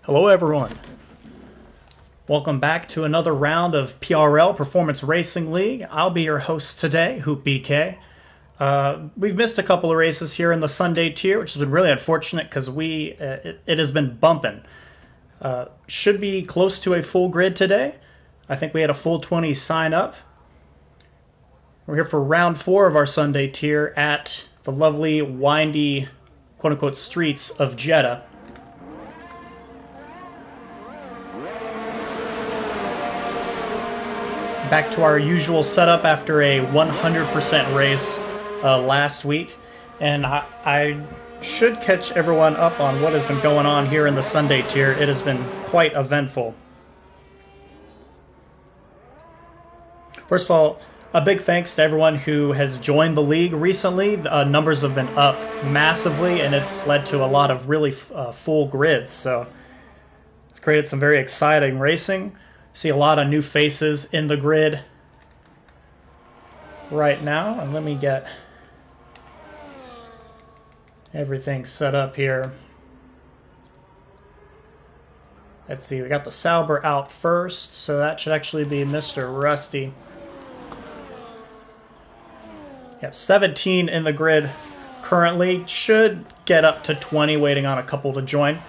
Hello everyone. Welcome back to another round of PRL, Performance Racing League. I'll be your host today, Hoop BK. We've missed a couple of races here in the Sunday tier, which has been really unfortunate because it has been bumping. Should be close to a full grid today. I think we had a full 20 sign up. We're here for round 4 of our Sunday tier at the lovely, windy, quote-unquote, streets of Jeddah. Back to our usual setup after a 100% race last week. And I should catch everyone up on what has been going on here in the Sunday tier. It has been quite eventful. First of all, a big thanks to everyone who has joined the league recently. Numbers have been up massively, and it's led to a lot of really full grids. So it's created some very exciting racing. See a lot of new faces in the grid right now. And let me get everything set up here. Let's see, we got the Sauber out first, so that should actually be Mr. Rusty. Yep, 17 in the grid currently. Should get up to 20, waiting on a couple to join.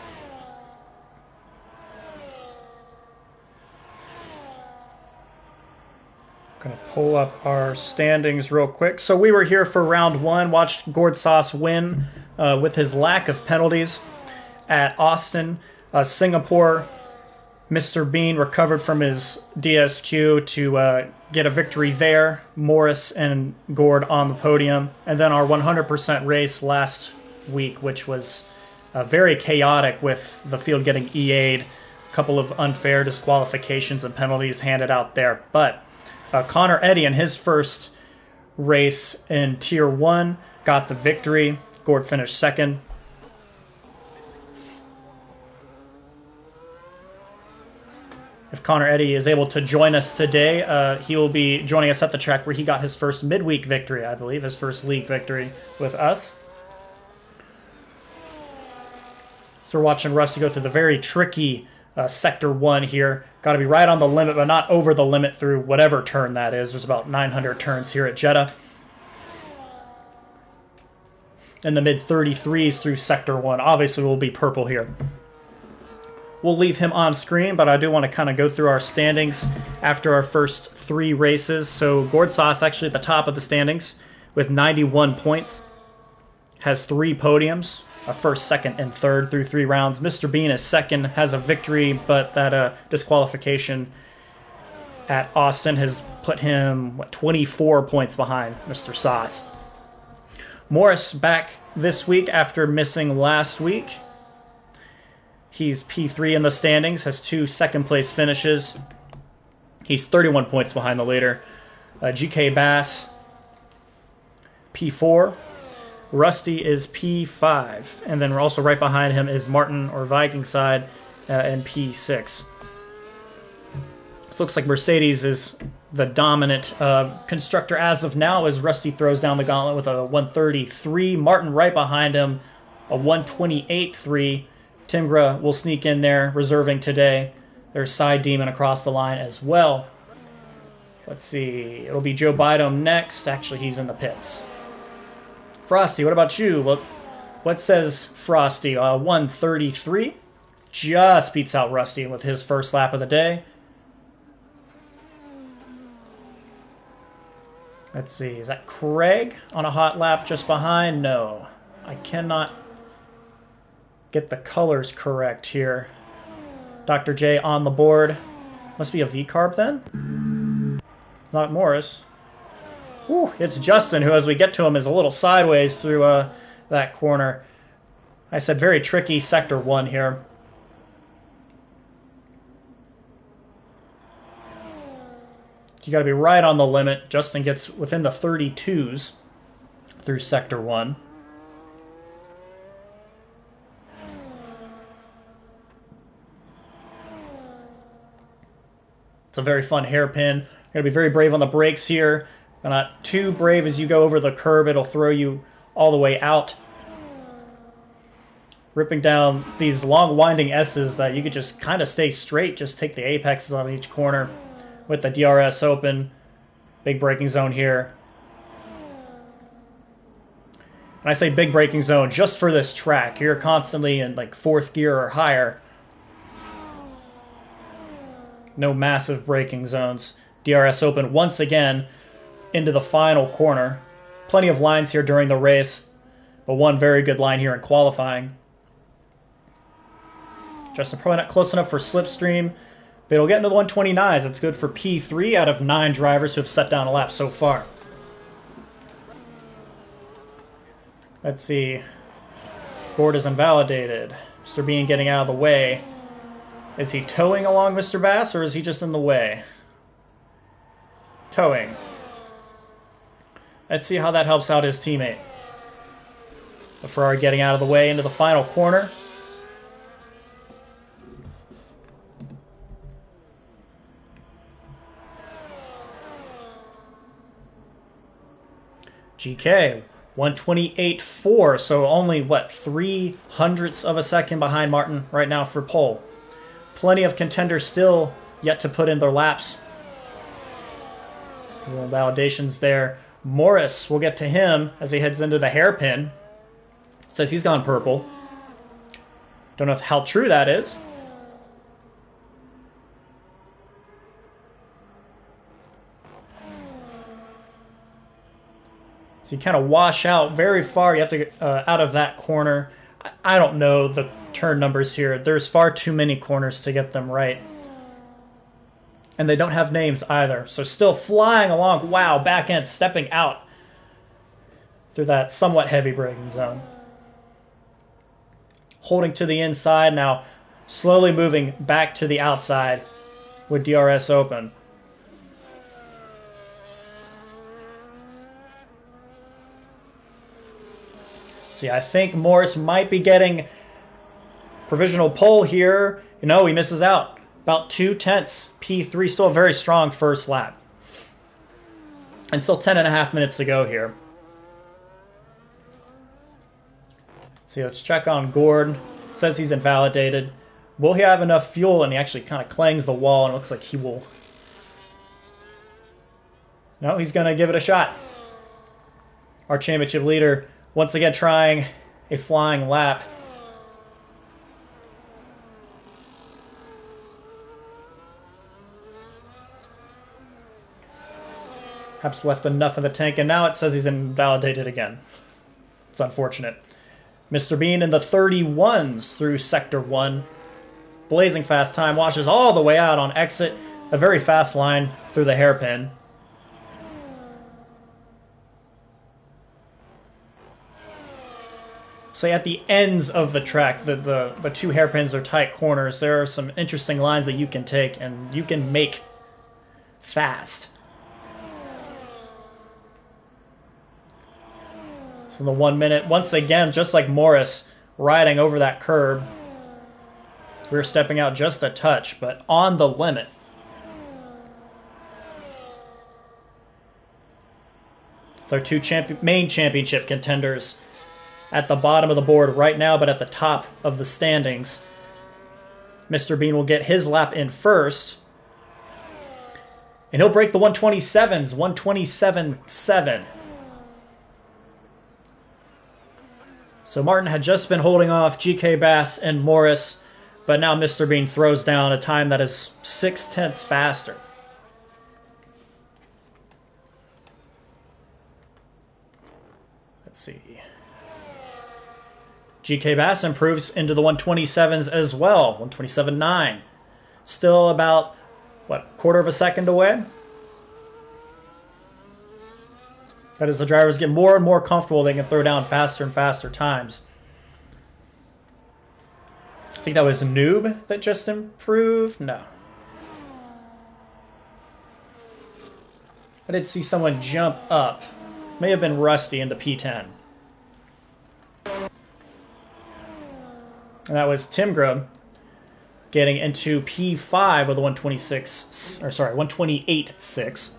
Going to pull up our standings real quick. So we were here for round 1, watched Gord Sauce win with his lack of penalties at Austin. Singapore, Mr. Bean recovered from his DSQ to get a victory there. Morris and Gord on the podium. And then our 100% race last week, which was very chaotic with the field getting EA'd. A couple of unfair disqualifications and penalties handed out there. But Connor Eddy in his first race in Tier 1 got the victory. Gord finished second. If Connor Eddy is able to join us today, he will be joining us at the track where he got his first midweek victory, I believe, his first league victory with us. So we're watching Rusty go through the very tricky Sector 1 here. Got to be right on the limit, but not over the limit through whatever turn that is. There's about 900 turns here at Jeddah. In the mid-33s through Sector 1. Obviously, we'll be purple here. We'll leave him on screen, but I do want to kind of go through our standings after our first 3 races. So Gord Sauce actually at the top of the standings with 91 points. Has 3 podiums. A first, second, and third through 3 rounds. Mr. Bean is second, has a victory, but that disqualification at Austin has put him 24 points behind Mr. Sauce. Morris back this week after missing last week. He's P3 in the standings, has 2 second-place finishes. He's 31 points behind the leader. GK Bass, P4. Rusty is P5, and then we're also right behind him is Martin or Viking side in P6. This looks like Mercedes is the dominant constructor as of now as Rusty throws down the gauntlet with a 133. Martin right behind him, a 128.3. Timgra will sneak in there, reserving today. There's Side Demon across the line as well. Let's see, it'll be Joe Bidom next. Actually, he's in the pits. Frosty, what about you? What says Frosty? 133. Just beats out Rusty with his first lap of the day. Let's see, is that Craig on a hot lap just behind? No, I cannot get the colors correct here. Dr. J on the board. Must be a V-carb then? Not Morris. Whew, it's Justin, who, as we get to him, is a little sideways through that corner. I said very tricky Sector 1 here. You got to be right on the limit. Justin gets within the 32s through Sector 1. It's a very fun hairpin. You're going to be very brave on the brakes here. Not too brave as you go over the curb. It'll throw you all the way out. ripping down these long winding S's that you could just kind of stay straight, just take the apexes on each corner with the DRS open. Big braking zone here. And I say big braking zone just for this track. You're constantly in like 4th gear or higher. No massive braking zones. DRS open once again into the final corner. Plenty of lines here during the race, but one very good line here in qualifying. Justin probably not close enough for slipstream, but it'll get into the 129s. That's good for P3 out of 9 drivers who have set down a lap so far. Let's see. Board is invalidated. Mr. Bean getting out of the way. Is he towing along Mr. Bass, or is he just in the way? Towing. Let's see how that helps out his teammate. The Ferrari getting out of the way into the final corner. GK, 128.4, so only, what, 0.03 of a second behind Martin right now for pole. Plenty of contenders still yet to put in their laps. Validations there. Morris, we'll get to him as he heads into the hairpin. Says he's gone purple. Don't know how true that is. So you kind of wash out very far. You have to get out of that corner. I don't know the turn numbers here. There's far too many corners to get them right. And they don't have names either. So still flying along. Wow, back end stepping out through that somewhat heavy braking zone. Holding to the inside now, slowly moving back to the outside with DRS open. See, I think Morris might be getting provisional pole here. You know, he misses out. About 2/10. P3 still a very strong first lap. And still 10.5 minutes to go here. See, let's check on Gord. Says he's invalidated. Will he have enough fuel? And he actually kind of clangs the wall, and it looks like he will. No, he's going to give it a shot. Our championship leader once again trying a flying lap. Perhaps left enough in the tank, and now it says he's invalidated again. It's unfortunate. Mr. Bean in the 31s through Sector 1. Blazing fast time, washes all the way out on exit. A very fast line through the hairpin. So at the ends of the track, the two hairpins are tight corners. There are some interesting lines that you can take and you can make fast. So the 1 minute, once again, just like Morris, riding over that curb. We're stepping out just a touch, but on the limit. It's our two main championship contenders at the bottom of the board right now, but at the top of the standings. Mr. Bean will get his lap in first. And he'll break the 127s, 127.7. So Martin had just been holding off GK Bass and Morris, but now Mr. Bean throws down a time that is 0.6 faster. Let's see. GK Bass improves into the 127s as well, 127.9. Still about, what, quarter of a second away? But as the drivers get more and more comfortable, they can throw down faster and faster times. I think that was Noob that just improved? No. I did see someone jump up. May have been Rusty into P10. And that was Tim Grubb getting into P5 with a 128.6.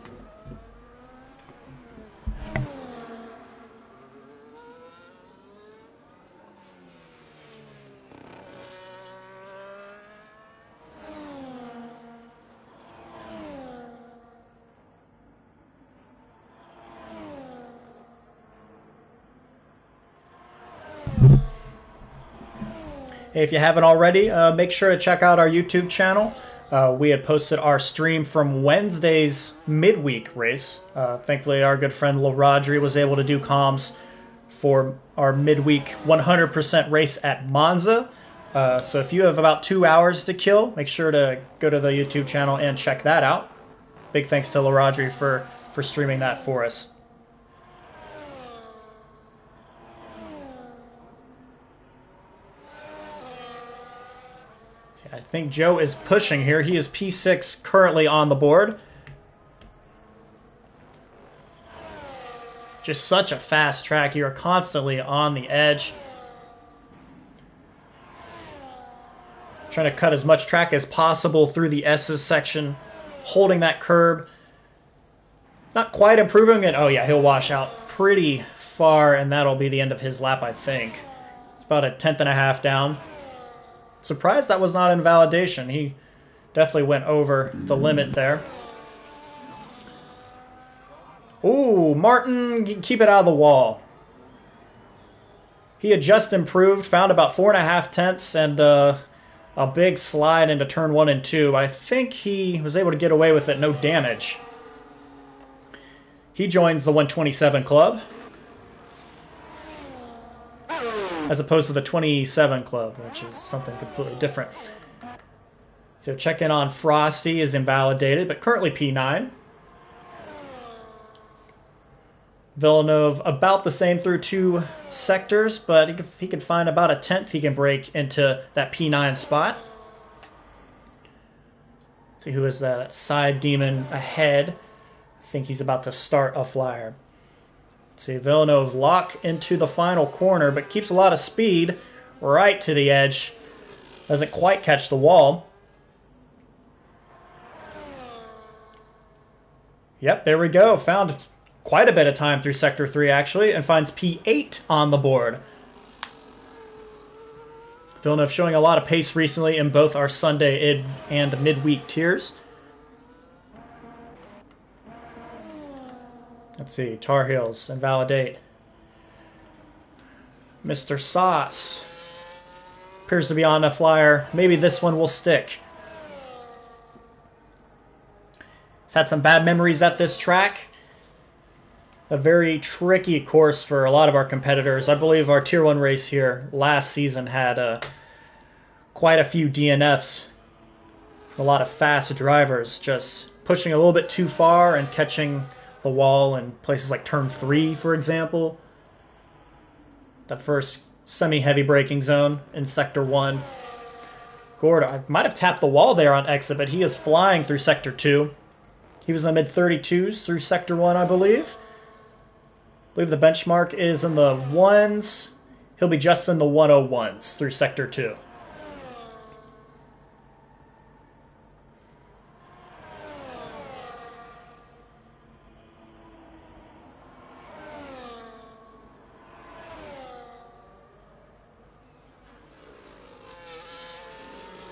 Hey, if you haven't already, make sure to check out our YouTube channel. We had posted our stream from Wednesday's midweek race. Thankfully, our good friend LaRodri was able to do comms for our midweek 100% race at Monza. So if you have about 2 hours to kill, make sure to go to the YouTube channel and check that out. Big thanks to LaRodri for streaming that for us. I think Joe is pushing here. He is P6 currently on the board. Just such a fast track here, constantly on the edge. Trying to cut as much track as possible through the S's section, holding that curb. Not quite improving it. Oh yeah, he'll wash out pretty far, and that'll be the end of his lap, I think. It's about a 10.5 down. Surprised that was not invalidation. He definitely went over the limit there. Ooh, Martin, keep it out of the wall. He had just improved, found about 4.5 tenths, and a big slide into turn 1 and 2. I think he was able to get away with it, no damage. He joins the 127 club, as opposed to the 27 club, which is something completely different. So check in on Frosty is invalidated, but currently P9. Villeneuve about the same through 2 sectors, but if he can find about a 10th, he can break into that P9 spot. Let's see who is that side demon ahead. I think he's about to start a flyer. Let's see, Villeneuve lock into the final corner, but keeps a lot of speed right to the edge. Doesn't quite catch the wall. Yep, there we go. Found quite a bit of time through Sector 3, actually, and finds P8 on the board. Villeneuve showing a lot of pace recently in both our Sunday and midweek tiers. Let's see, Tar Heels, invalidate. Mr. Sauce appears to be on a flyer. Maybe this one will stick. He's had some bad memories at this track. A very tricky course for a lot of our competitors. I believe our Tier 1 race here last season had quite a few DNFs. A lot of fast drivers just pushing a little bit too far and catching the wall in places like turn 3, for example. The first semi-heavy braking zone in Sector 1. Gord, I might have tapped the wall there on exit, but he is flying through Sector 2. He was in the mid-32s through Sector 1, I believe. I believe the benchmark is in the 1s. He'll be just in the 101s through Sector 2.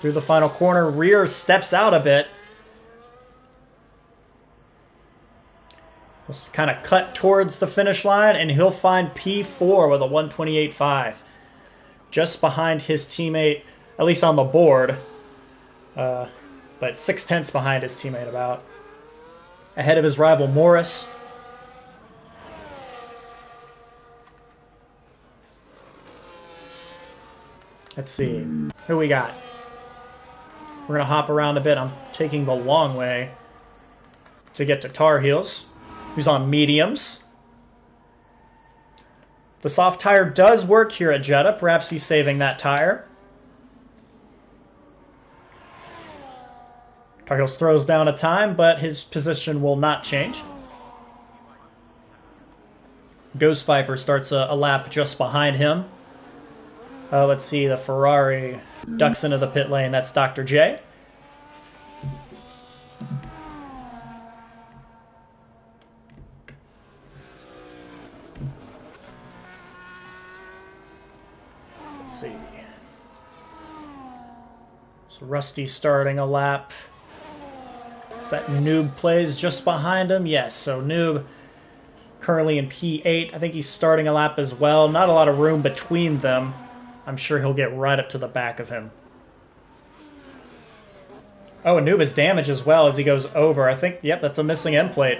Through the final corner, rear steps out a bit. He'll kind of cut towards the finish line, and he'll find P4 with a 128.5. Just behind his teammate, at least on the board. But 6 tenths behind his teammate about. Ahead of his rival Morris. Let's see. Who we got? We're going to hop around a bit. I'm taking the long way to get to Tar Heels, who's on mediums. The soft tire does work here at Jeddah. Perhaps he's saving that tire. Tar Heels throws down a time, but his position will not change. Ghost Viper starts a lap just behind him. Let's see, the Ferrari ducks into the pit lane. That's Dr. J. Let's see. So Rusty starting a lap. Is that Noob plays just behind him? Yes, so Noob currently in P8. I think he's starting a lap as well. Not a lot of room between them. I'm sure he'll get right up to the back of him. Oh, Anubis damage as well as he goes over. I think, yep, that's a missing end plate.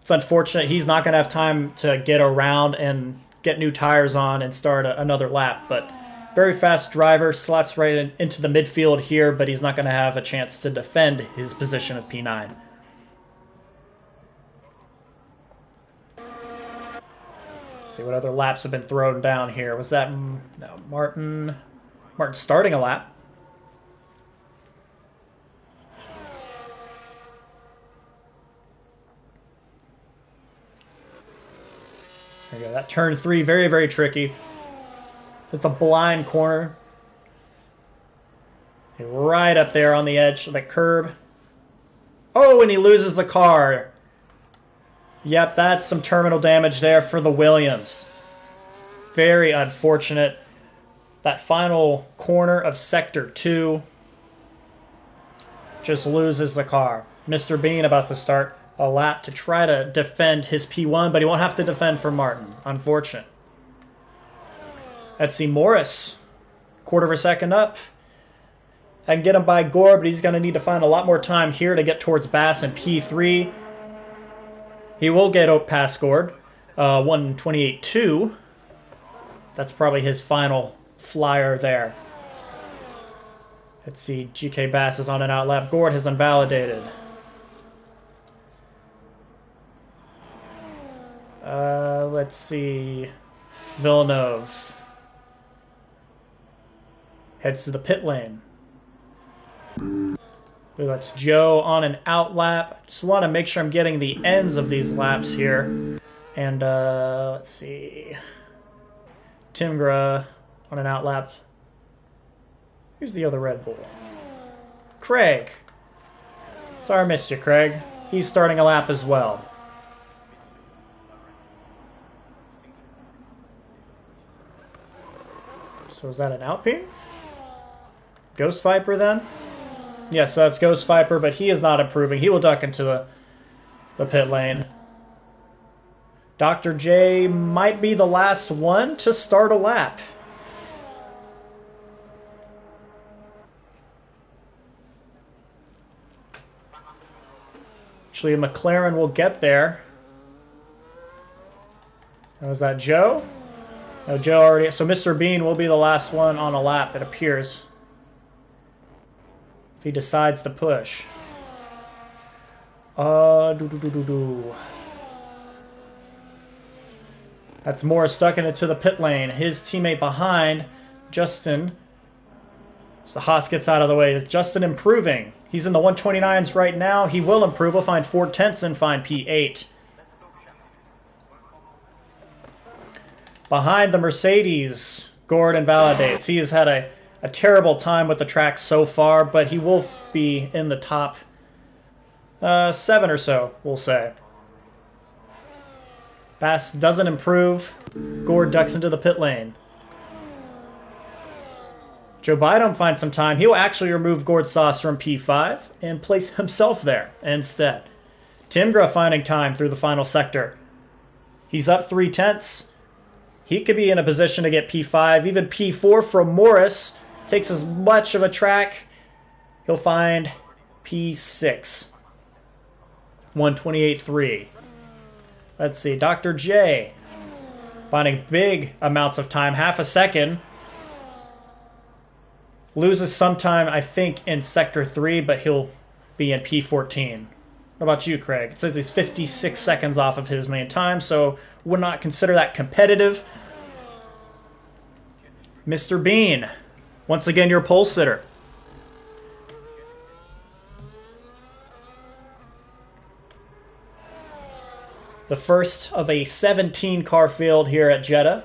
It's unfortunate. He's not going to have time to get around and get new tires on and start another lap. But very fast driver, slots right into the midfield here, but he's not going to have a chance to defend his position of P9. Let's see what other laps have been thrown down here. Was that no, Martin starting a lap? There you go. That turn 3, very, very tricky. It's a blind corner. Right up there on the edge of the curb. Oh, and he loses the car. Yep, that's some terminal damage there for the Williams. Very unfortunate. That final corner of Sector 2 just loses the car. Mr. Bean about to start a lap to try to defend his P1, but he won't have to defend for Martin. Unfortunate. Let's see, Morris. Quarter of a second up. I can get him by Gore, but he's going to need to find a lot more time here to get towards Bass in P3. He will get past Gord. 128.2. That's probably his final flyer there. Let's see, GK Bass is on an out lap. Gord has invalidated. Let's see. Villeneuve heads to the pit lane. That's Joe on an out lap. Just want to make sure I'm getting the ends of these laps here. And let's see. Timgra on an out lap. Who's the other Red Bull? Craig. Sorry I missed you, Craig. He's starting a lap as well. So is that an Alpine? Ghost Viper then? Yes, so that's Ghost Viper, but he is not improving. He will duck into the pit lane. Dr. J might be the last one to start a lap. Actually, a McLaren will get there. Was that Joe? No, Joe already... So Mr. Bean will be the last one on a lap, it appears. If he decides to push. That's Morris stuck into the pit lane. His teammate behind, Justin. So Haas gets out of the way. Is Justin improving? He's in the 129s right now. He will improve. He'll find 4/10 and find P8. Behind the Mercedes, Gord invalidates. He has had a terrible time with the track so far, but he will be in the top 7 or so, we'll say. Bass doesn't improve. Gord ducks into the pit lane. Joe Biden finds some time. He'll actually remove Gord Sauce from P5 and place himself there instead. Timgra finding time through the final sector. He's up 3/10. He could be in a position to get P5, even P4 from Morris. Takes as much of a track. He'll find P6. 128.3. Let's see. Dr. J finding big amounts of time. Half a second. Loses some time, I think, in Sector 3, but he'll be in P14. What about you, Craig? It says he's 56 seconds off of his main time, so would not consider that competitive. Mr. Bean, once again, your pole sitter. The first of a 17-car field here at Jeddah.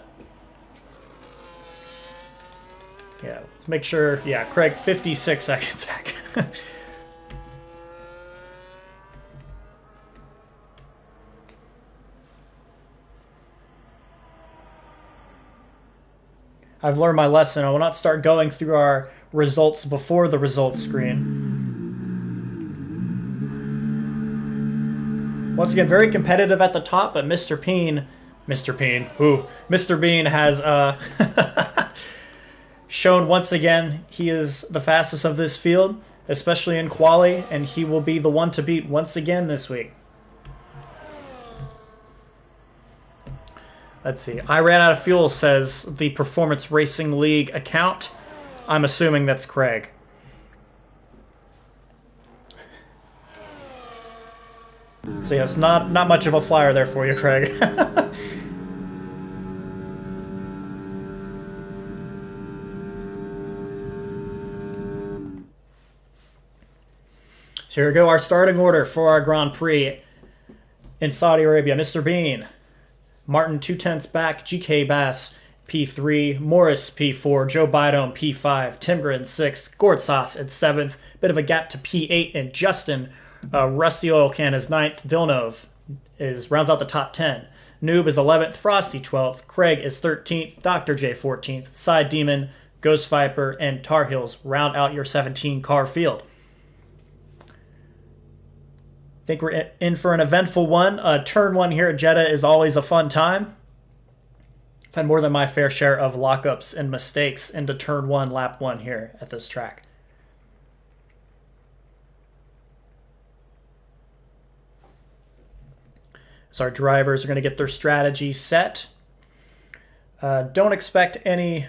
Yeah, let's make sure. Yeah, Craig, 56 seconds back. I've learned my lesson. I will not start going through our results before the results screen. Once again, very competitive at the top, but Mr. Peen Mr. Bean. Ooh, Mr. Bean has shown once again he is the fastest of this field, especially in quali, and he will be the one to beat once again this week. Let's see. I ran out of fuel, says the Performance Racing League account. I'm assuming that's Craig. So yes, not much of a flyer there for you, Craig. So here we go, our starting order for our Grand Prix in Saudi Arabia. Mr. Bean, Martin 2/10 back, GK Bass P3, Morris P4, Joe Bidome P5, Timgren 6, Gortsas at 7th, bit of a gap to P8, and Justin Rusty Oil Can is 9th, Villeneuve rounds out the top 10. Noob is 11th, Frosty 12th, Craig is 13th, Dr. J 14th, Side Demon, Ghost Viper, and Tar Heels round out your 17 car field. I think we're in for an eventful one. Turn 1 here at Jeddah is always a fun time. I've had more than my fair share of lockups and mistakes into turn 1, lap 1 here at this track. So our drivers are going to get their strategy set. Don't expect any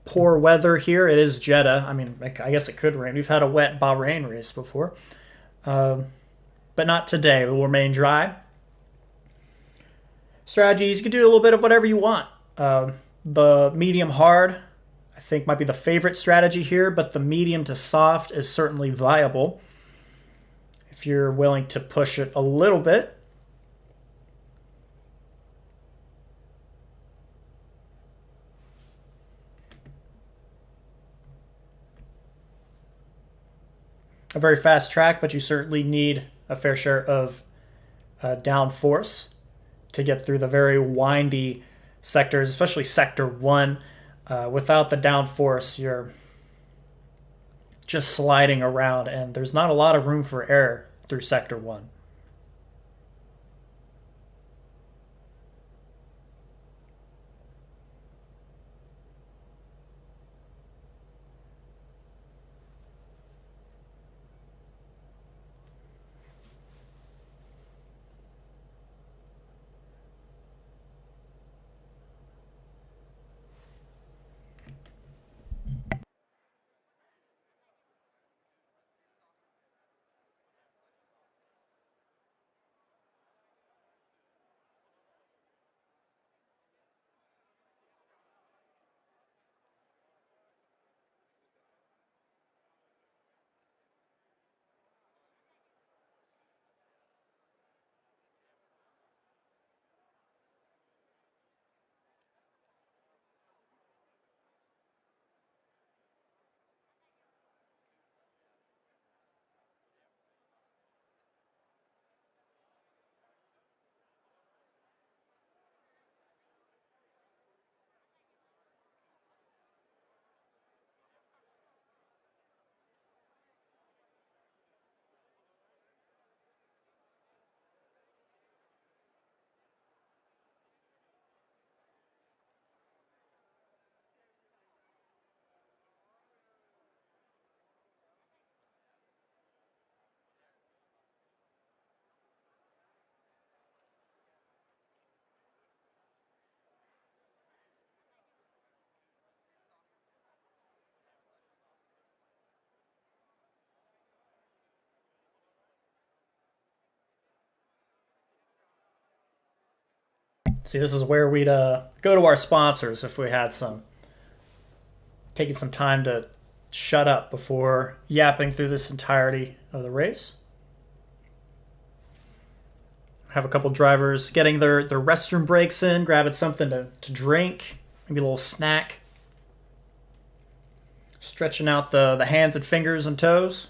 poor weather here. It is Jeddah. I mean, I guess it could rain. We've had a wet Bahrain race before. But not today. It will remain dry. Strategies, you can do a little bit of whatever you want. The medium hard, I think, might be the favorite strategy here, but the medium to soft is certainly viable if you're willing to push it a little bit. A very fast track, but you certainly need a fair share of downforce to get through the very windy sectors, especially Sector 1. Without the downforce, you're just sliding around, and there's not a lot of room for error through Sector 1. See, this is where we'd go to our sponsors if we had some. Taking some time to shut up before yapping through this entirety of the race. Have a couple drivers getting their restroom breaks in, grabbing something to drink, maybe a little snack. Stretching out the hands and fingers and toes.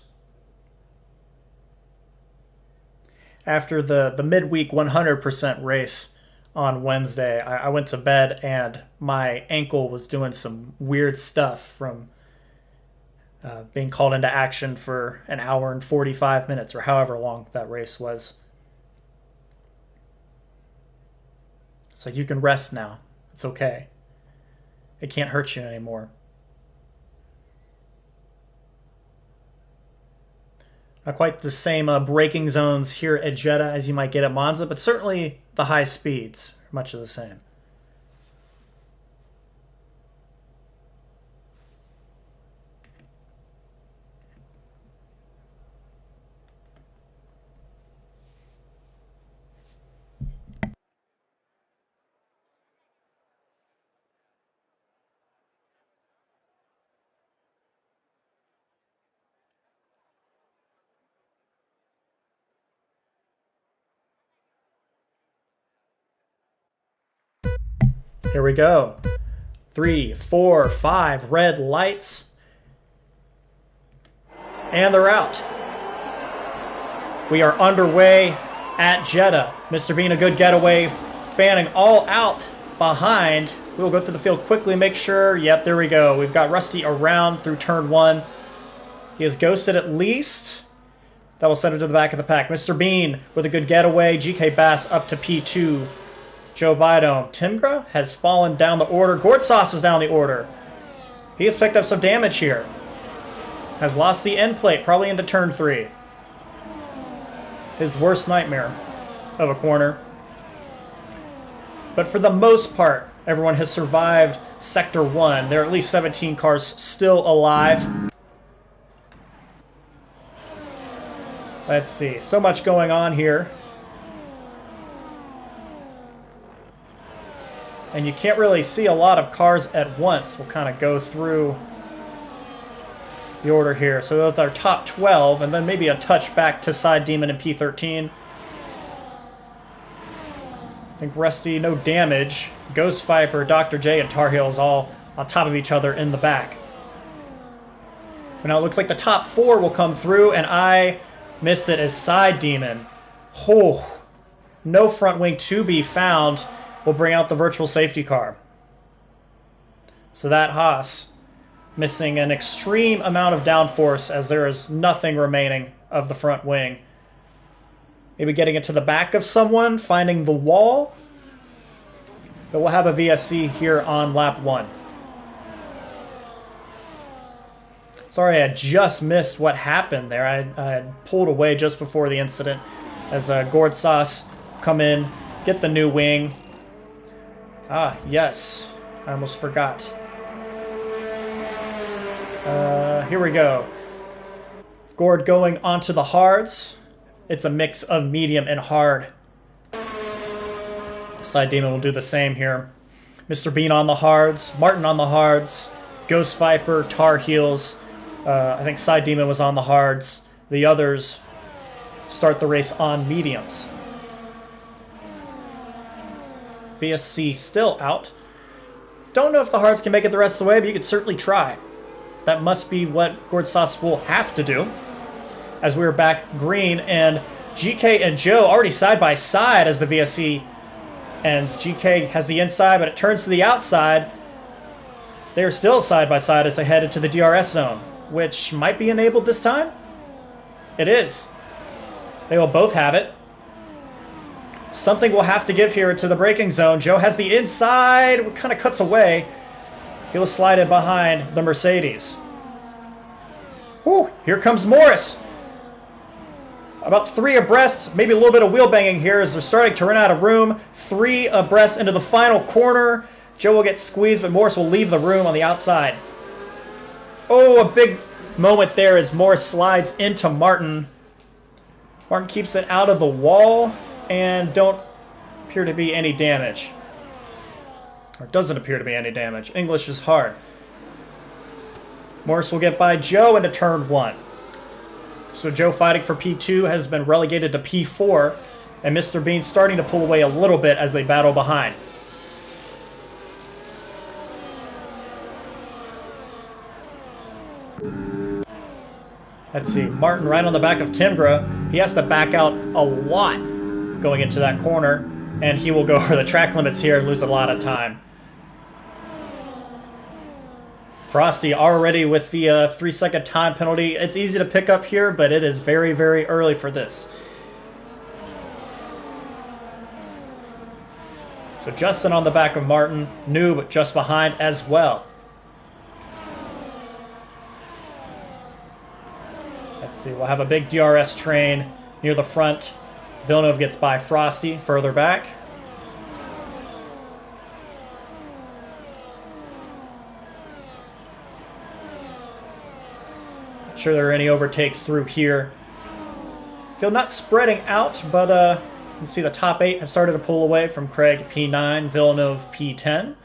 After the midweek 100% race on Wednesday, I went to bed and my ankle was doing some weird stuff from being called into action for an hour and 45 minutes or however long that race was. It's like, you can rest now. It's okay. It can't hurt you anymore. Not quite the same braking zones here at Jeddah as you might get at Monza, but certainly the high speeds are much of the same. Here we go. 3, 4, 5 red lights. And they're out. We are underway at Jeddah. Mr. Bean, a good getaway, fanning all out behind. We will go through the field quickly, make sure. Yep, there we go. We've got Rusty around through turn 1. He has ghosted at least. That will send him to the back of the pack. Mr. Bean with a good getaway. GK Bass up to P2. Joe Vidome. Timgra has fallen down the order. Gordsauce is down the order. He has picked up some damage here. Has lost the end plate, probably into turn 3. His worst nightmare of a corner. But for the most part, everyone has survived Sector 1. There are at least 17 cars still alive. Let's see. So much going on here. And you can't really see a lot of cars at once. We'll kind of go through the order here. So those are top 12, and then maybe a touch back to Side Demon and P13. I think Rusty, no damage. Ghost Viper, Dr. J, and Tar Heels all on top of each other in the back. But now it looks like the top 4 will come through, and I missed it as Side Demon. Oh, no front wing to be found. Will bring out the virtual safety car. So that Haas missing an extreme amount of downforce as there is nothing remaining of the front wing. Maybe getting it to the back of someone, finding the wall. But we'll have a VSC here on lap 1. Sorry, I just missed what happened there. I had pulled away just before the incident as Gordsauce come in, get the new wing. Ah, yes. I almost forgot. Here we go. Gord going onto the hards. It's a mix of medium and hard. Side Demon will do the same here. Mr. Bean on the hards. Martin on the hards. Ghost Viper, Tar Heels. I think Side Demon was on the hards. The others start the race on mediums. VSC still out. Don't know if the hards can make it the rest of the way, but you could certainly try. That must be what Gordsauce will have to do. As we are back green, and GK and Joe already side by side as the VSC ends. GK has the inside, but it turns to the outside. They are still side by side as they head into the DRS zone, which might be enabled this time. It is. They will both have it. Something will have to give here to the braking zone. Joe has the inside. It kind of cuts away. He'll slide it behind the Mercedes. Whew, here comes Morris. About 3 abreast. Maybe a little bit of wheel banging here as they're starting to run out of room. 3 abreast into the final corner. Joe will get squeezed, but Morris will leave the room on the outside. Oh, a big moment there as Morris slides into Martin. Martin keeps it out of the wall. And don't appear to be any damage. Or doesn't appear to be any damage. English is hard. Morris will get by Joe into turn 1. So Joe fighting for P2 has been relegated to P4. And Mr. Bean starting to pull away a little bit as they battle behind. Let's see. Martin right on the back of Timgra. He has to back out a lot going into that corner, and he will go over the track limits here and lose a lot of time. Frosty already with the 3-second time penalty. It's easy to pick up here, but it is very, very early for this. So Justin on the back of Martin, Noob just behind as well. Let's see, we'll have a big DRS train near the front. Villeneuve gets by Frosty further back. Not sure there are any overtakes through here. Feel not spreading out, but you can see the top 8 have started to pull away from Craig P9, Villeneuve P10.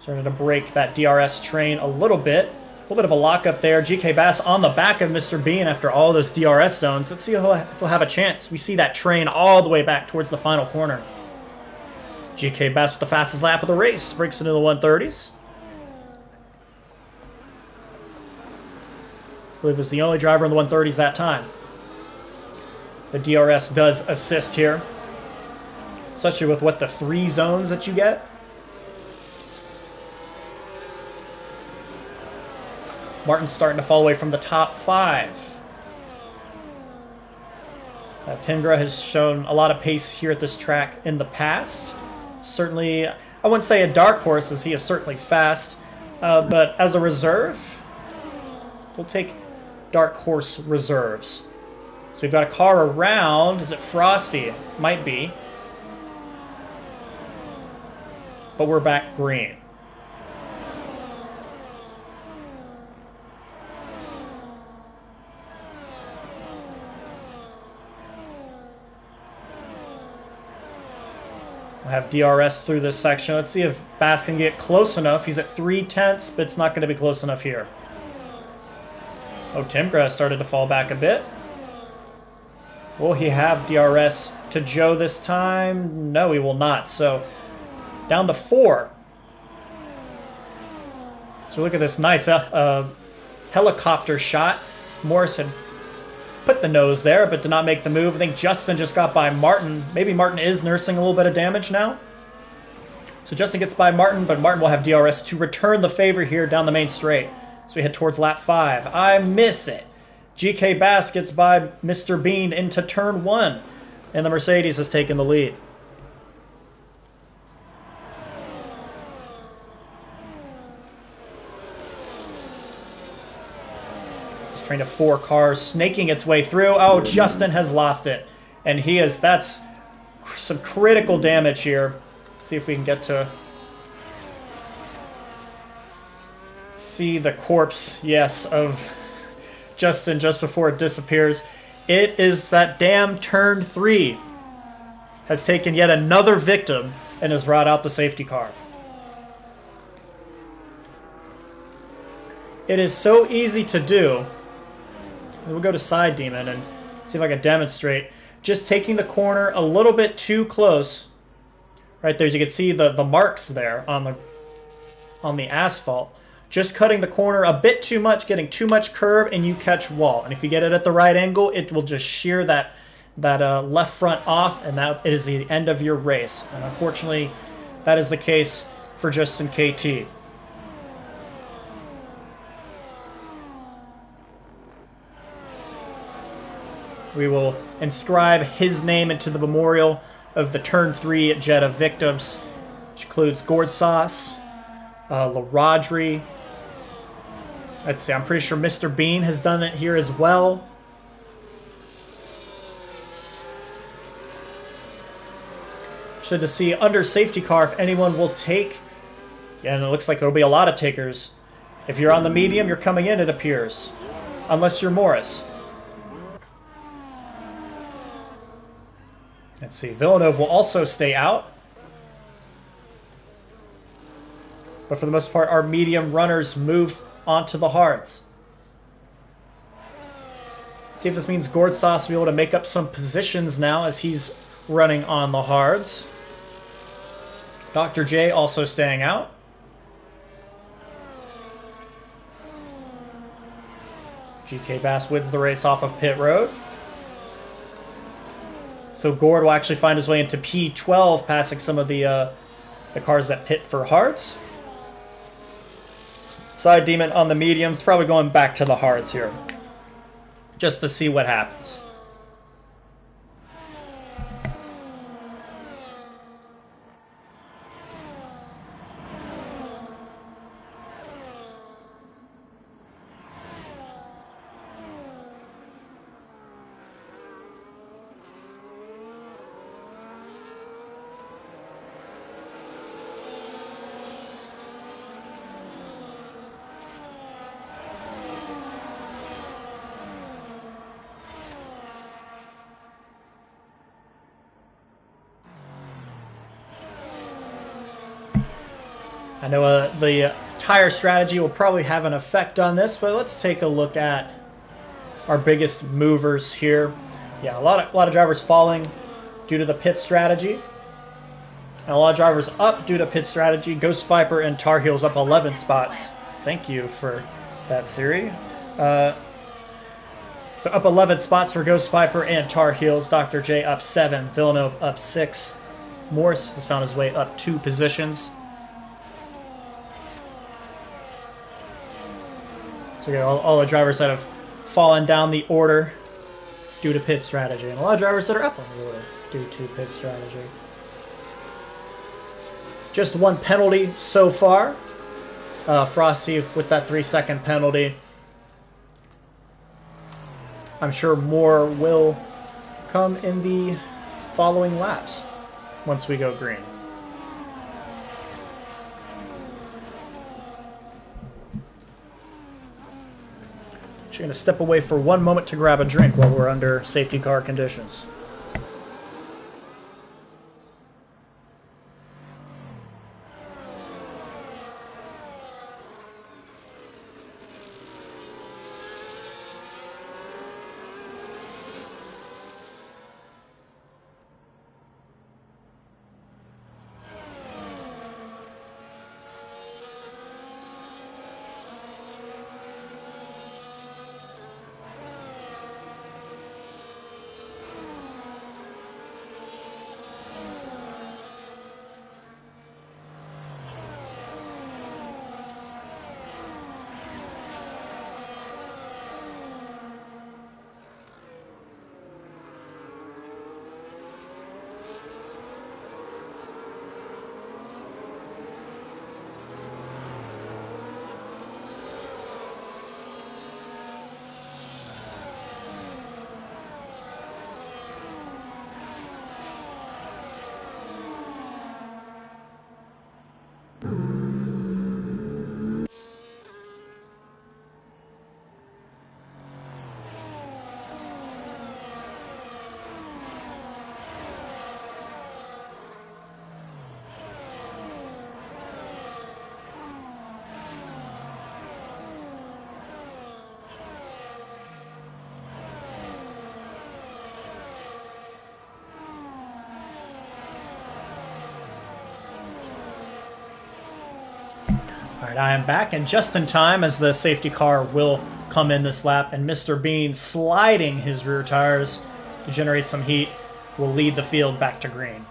Starting to break that DRS train a little bit. A little bit of a lockup there. GK Bass on the back of Mr. Bean after all those DRS zones. Let's see if he'll have a chance. We see that train all the way back towards the final corner. GK Bass with the fastest lap of the race. Breaks into the 130s. I believe it was the only driver in the 130s that time. The DRS does assist here. Especially with what the 3 zones that you get. Martin's starting to fall away from the top 5. Tingra has shown a lot of pace here at this track in the past. Certainly, I wouldn't say a dark horse, as he is certainly fast. But as a reserve, we'll take dark horse reserves. So we've got a car around. Is it Frosty? Might be. But we're back green. We'll have DRS through this section. Let's see if Bass can get close enough. He's at 3/10, but it's not going to be close enough here. Oh, Timgra started to fall back a bit. Will he have DRS to Joe this time? No, he will not. So down to 4. So look at this nice helicopter shot. Morrison put the nose there, but did not make the move. I think Justin just got by Martin. Maybe Martin is nursing a little bit of damage now. So Justin gets by Martin, but Martin will have DRS to return the favor here down the main straight. So we head towards lap 5. I miss it. GK Bass gets by Mr. Bean into turn 1, and the Mercedes has taken the lead. Train of 4 cars snaking its way through. Oh, Justin has lost it. And that's some critical damage here. Let's see if we can get to see the corpse, yes, of Justin just before it disappears. It is that damn turn 3 has taken yet another victim and has brought out the safety car. It is so easy to do. We'll go to Side Demon and see if I can demonstrate. Just taking the corner a little bit too close. Right there, as you can see the marks there on the asphalt. Just cutting the corner a bit too much, getting too much curve, and you catch wall. And if you get it at the right angle, it will just shear that left front off, and that is the end of your race. And unfortunately, that is the case for Justin KT. We will inscribe his name into the memorial of the Turn 3 Jetta victims, which includes Gord Sauce, LaRodri. Let's see, I'm pretty sure Mr. Bean has done it here as well. Should to see under safety car if anyone will take, and it looks like there'll be a lot of takers. If you're on the medium, you're coming in, it appears. Unless you're Morris. Let's see, Villeneuve will also stay out. But for the most part, our medium runners move onto the hards. Let's see if this means Gord Sauce will be able to make up some positions now as he's running on the hards. Dr. J also staying out. GK Bass wins the race off of pit road. So Gord will actually find his way into P12, passing some of the cars that pit for hards. Side Demon on the mediums, probably going back to the hards here, just to see what happens. I know the tire strategy will probably have an effect on this, but let's take a look at our biggest movers here. Yeah, a lot of drivers falling due to the pit strategy. And a lot of drivers up due to pit strategy. Ghost Viper and Tar Heels up 11 spots. Thank you for that, Siri. So up 11 spots for Ghost Viper and Tar Heels. Dr. J up 7. Villeneuve up 6. Morse has found his way up 2 positions. So we got all the drivers that have fallen down the order due to pit strategy, and a lot of drivers that are up on the order due to pit strategy. Just 1 penalty so far. Frosty with that 3-second penalty. I'm sure more will come in the following laps once we go green. Just going to step away for 1 moment to grab a drink while we're under safety car conditions. All right, I am back, and just in time as the safety car will come in this lap, and Mr. Bean, sliding his rear tires to generate some heat, will lead the field back to green.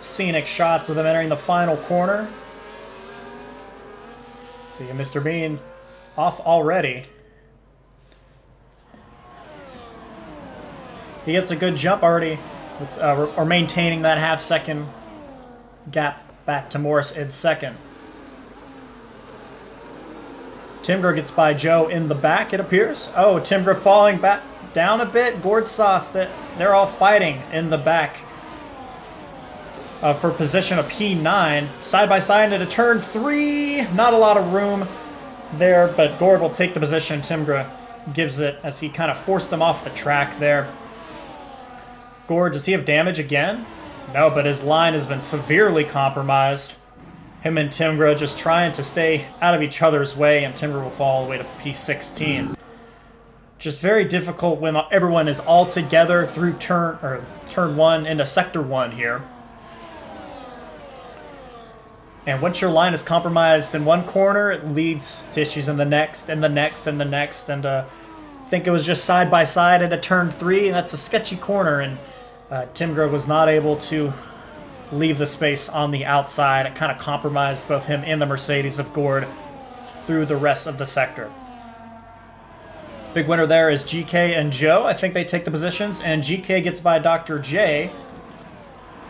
Scenic shots of them entering the final corner. See Mr. Bean off already. He gets a good jump already, or maintaining that half-second gap back to Morris in second. Timgra gets by Joe in the back, it appears. Oh, Timgra falling back down a bit. Gord Sauce, they're all fighting in the back. For position of P9, side by side into turn 3. Not a lot of room there, but Gord will take the position. Timgra gives it as he kind of forced him off the track there. Gord, does he have damage again? No, but his line has been severely compromised. Him and Timgra just trying to stay out of each other's way, and Timgra will fall all the way to P16. Just very difficult when everyone is all together through turn 1 into sector 1 here. And once your line is compromised in one corner, it leads to issues in the next, and the next, and the next. And I think it was just side by side into turn 3. That's a sketchy corner, and Timgra was not able to leave the space on the outside. It kind of compromised both him and the Mercedes of Gord through the rest of the sector. Big winner there is GK and Joe. I think they take the positions, and GK gets by Dr. J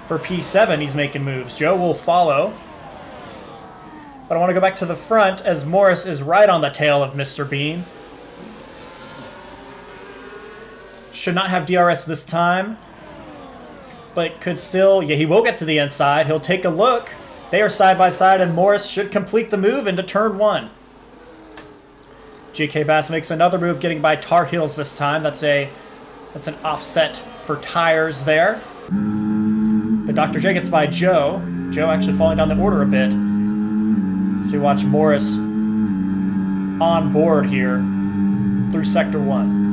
for P7. He's making moves. Joe will follow. But I want to go back to the front as Morris is right on the tail of Mr. Bean. Should not have DRS this time. But could still... Yeah, he will get to the inside. He'll take a look. They are side by side, and Morris should complete the move into turn 1. GK Bass makes another move, getting by Tar Heels this time. That's an offset for tires there. But Dr. J gets by Joe. Joe actually falling down the order a bit. So you watch Morris on board here through Sector 1.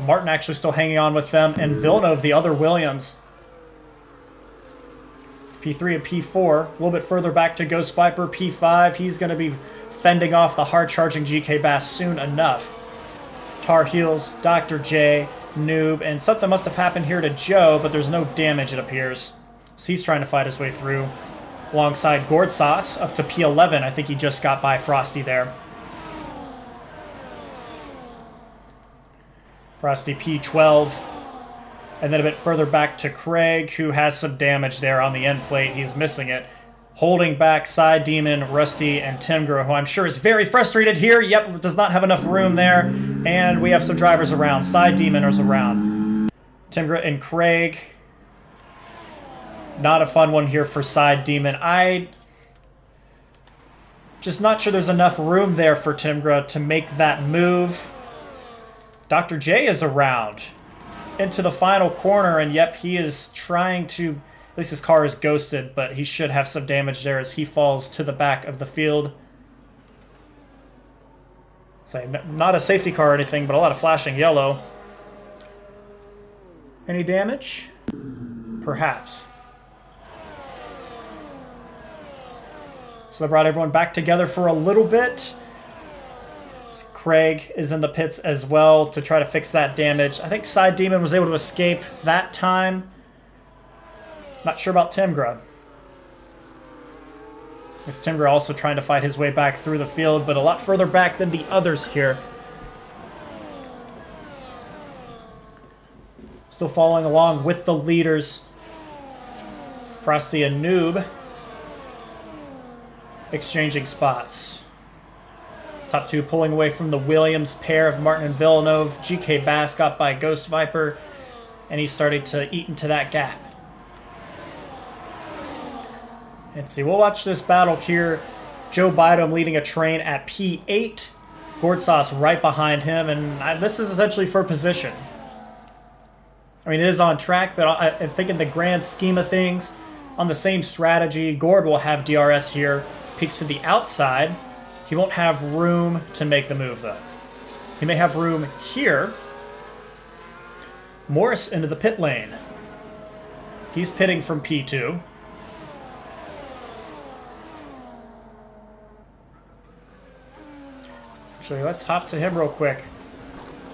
Martin actually still hanging on with them, and Villeneuve, the other Williams. It's P3 and P4. A little bit further back to Ghost Viper, P5. He's going to be fending off the hard-charging GK Bass soon enough. Tar Heels, Dr. J, Noob, and something must have happened here to Joe, but there's no damage, it appears. So he's trying to fight his way through. Alongside Gourd Sauce, up to P11. I think he just got by Frosty there. Frosty P12. And then a bit further back to Craig, who has some damage there on the end plate. He's missing it. Holding back Side Demon, Rusty, and Timgra, who I'm sure is very frustrated here. Yep, does not have enough room there. And we have some drivers around. Side Demon is around. Timgra and Craig. Not a fun one here for Side Demon. I just not sure there's enough room there for Timgra to make that move. Dr. J is around into the final corner, and yep, he is trying to... At least his car is ghosted, but he should have some damage there as he falls to the back of the field. So, not a safety car or anything, but a lot of flashing yellow. Any damage? Perhaps. So they brought everyone back together for a little bit. Craig is in the pits as well to try to fix that damage. I think Side Demon was able to escape that time. Not sure about Timgra. Is Timgra also trying to fight his way back through the field, but a lot further back than the others here. Still following along with the leaders. Frosty and Noob exchanging spots. Top two pulling away from the Williams pair of Martin and Villeneuve. GK Bass got by Ghost Viper, and he started to eat into that gap. Let's see, we'll watch this battle here. Joe Bidom leading a train at P8. Gourd Sauce right behind him, and this is essentially for position. I mean, it is on track, but I think in the grand scheme of things, on the same strategy, Gourd will have DRS here. Peeks to the outside. He won't have room to make the move, though. He may have room here. Morris into the pit lane. He's pitting from P2. Actually, let's hop to him real quick.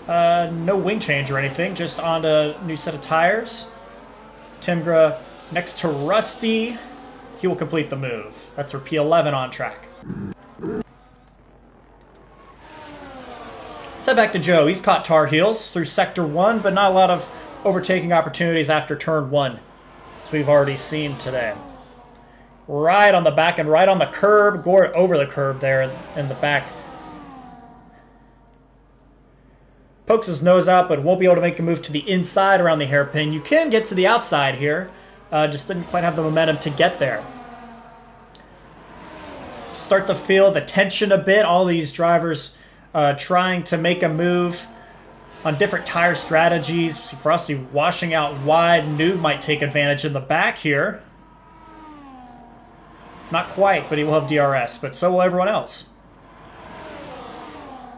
No wing change or anything, just on a new set of tires. Timgra next to Rusty. He will complete the move. That's for P11 on track. Let's head back to Joe. He's caught Tar Heels through Sector 1, but not a lot of overtaking opportunities after Turn 1, as we've already seen today. Right on the back and right on the curb. Gourd over the curb there in the back. Pokes his nose out, but won't be able to make a move to the inside around the hairpin. You can get to the outside here. Just didn't quite have the momentum to get there. Start to feel the tension a bit. All these drivers trying to make a move on different tire strategies. Frosty washing out wide. Noob might take advantage in the back here. Not quite, but he will have DRS, but so will everyone else.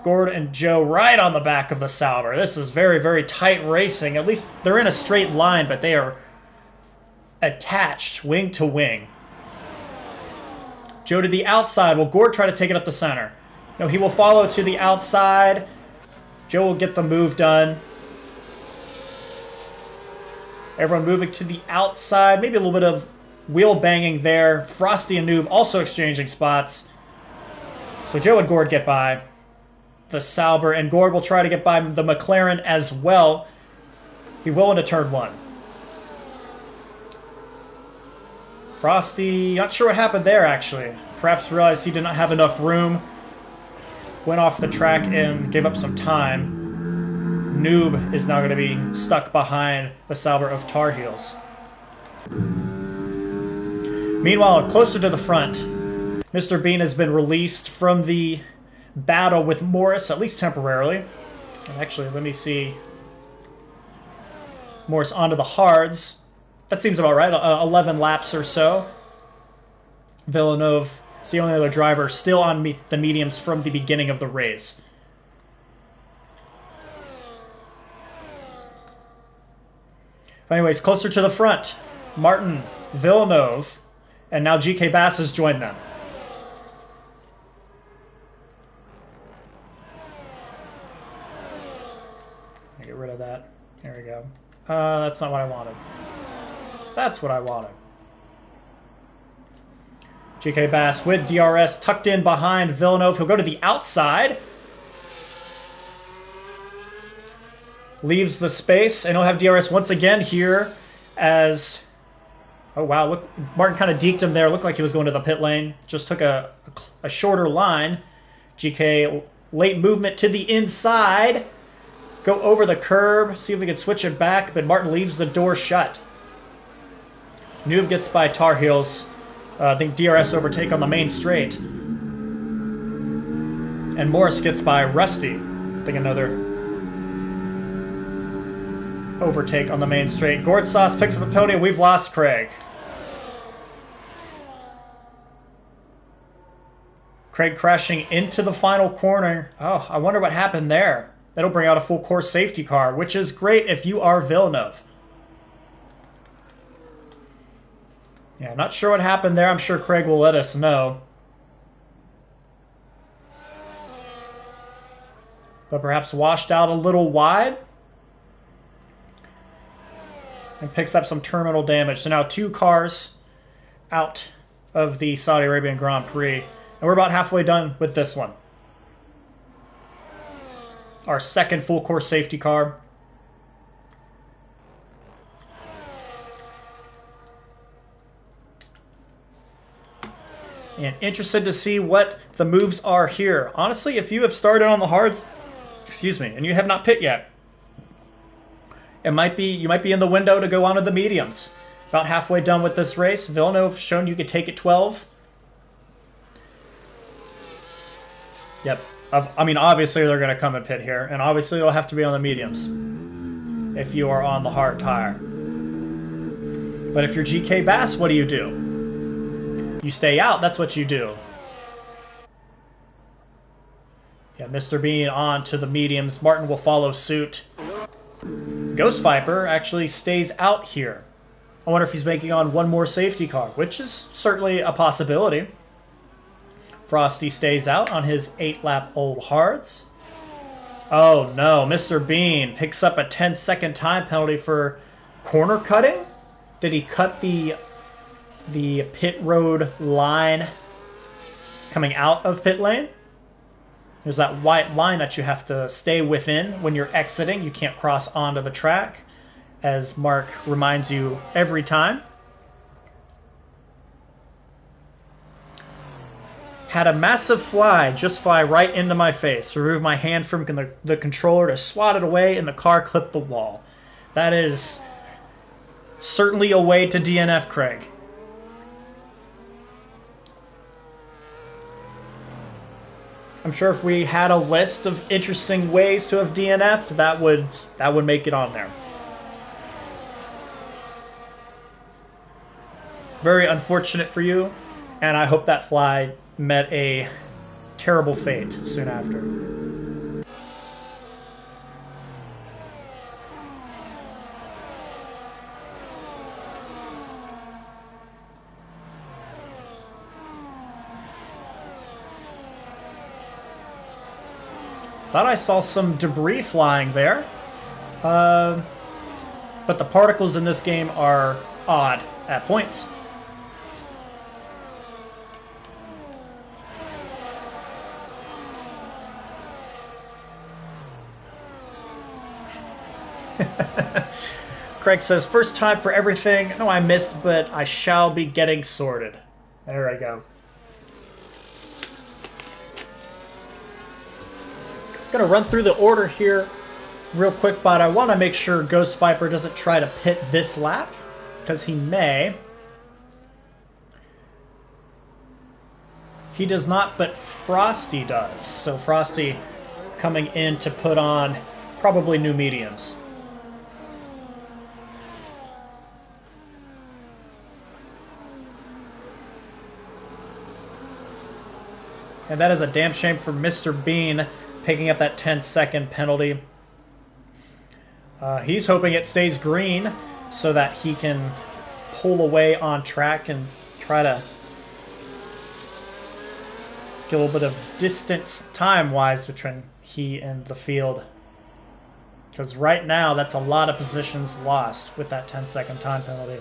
Gourd and Joe right on the back of the Sauber. This is very, very tight racing. At least they're in a straight line, but they are attached wing to wing. Joe to the outside. Will Gourd try to take it up the center? No, he will follow to the outside. Joe will get the move done. Everyone moving to the outside. Maybe a little bit of wheel banging there. Frosty and Noob also exchanging spots. So Joe and Gourd get by the Sauber, and Gourd will try to get by the McLaren as well. He will into Turn 1. Frosty, not sure what happened there, actually. perhaps realized he did not have enough room, went off the track and gave up some time. Noob is now going to be stuck behind the Sauber of Tar Heels. Meanwhile, closer to the front, Mr. Bean has been released from the battle with Morris, at least temporarily. And actually, let me see. Morris onto the hards. That seems about right. 11 laps or so. Villeneuve is the only other driver still on the mediums from the beginning of the race. Anyways, closer to the front, Martin, Villeneuve, and now GK Bass has joined them. Get rid of that. There we go. That's not what I wanted. That's what I wanted. GK Bass with DRS tucked in behind Villeneuve. He'll go to the outside. Leaves the space, and he'll have DRS once again here as... Oh, wow. Look, Martin kind of deked him there. Looked like he was going to the pit lane. Just took a shorter line. GK, late movement to the inside. Go over the curb. See if we can switch it back, but Martin leaves the door shut. Noob gets by Tar Heels. I think DRS overtake on the main straight. And Morris gets by Rusty. I think another overtake on the main straight. Gordsauce picks up a penalty. We've lost Craig. Craig crashing into the final corner. Oh, I wonder what happened there. That'll bring out a full course safety car, which is great if you are Villeneuve. Yeah, not sure what happened there. I'm sure Craig will let us know. But perhaps washed out a little wide. And picks up some terminal damage. So now 2 cars out of the Saudi Arabian Grand Prix. And we're about halfway done with this one. Our second full course safety car. And interested to see what the moves are here. Honestly, if you have started on the hards, and you have not pit yet, you might be in the window to go onto the mediums. About halfway done with this race. Villeneuve shown you could take it 12. Yep. I mean, obviously they're going to come and pit here, and obviously it'll have to be on the mediums if you are on the hard tire. But if you're GK Bass, what do? You stay out, that's what you do. Yeah, Mr. Bean on to the mediums. Martin will follow suit. Ghost Viper actually stays out here. I wonder if he's making on one more safety car, which is certainly a possibility. Frosty stays out on his 8-lap old hards. Oh no, Mr. Bean picks up a 10-second time penalty for corner cutting. Did he cut the pit road line coming out of pit lane? There's that white line that you have to stay within when you're exiting. You can't cross onto the track, as Mark reminds you every time. Had a massive fly just fly right into my face. Remove my hand from the controller to swat it away, and the car clipped the wall. That is certainly a way to DNF, Craig. I'm sure if we had a list of interesting ways to have DNF'd, that would make it on there. Very unfortunate for you, and I hope that fly met a terrible fate soon after. Thought I saw some debris flying there. But the particles in this game are odd at points. Craig says, first time for everything. No, I missed, but I shall be getting sorted. There I go. Going to run through the order here real quick, but I want to make sure Ghost Viper doesn't try to pit this lap, because he may. He does not, but Frosty does. So Frosty coming in to put on probably new mediums. And that is a damn shame for Mr. Bean picking up that 10-second penalty. He's hoping it stays green so that he can pull away on track and try to get a little bit of distance time-wise between he and the field. Because right now, that's a lot of positions lost with that 10-second time penalty.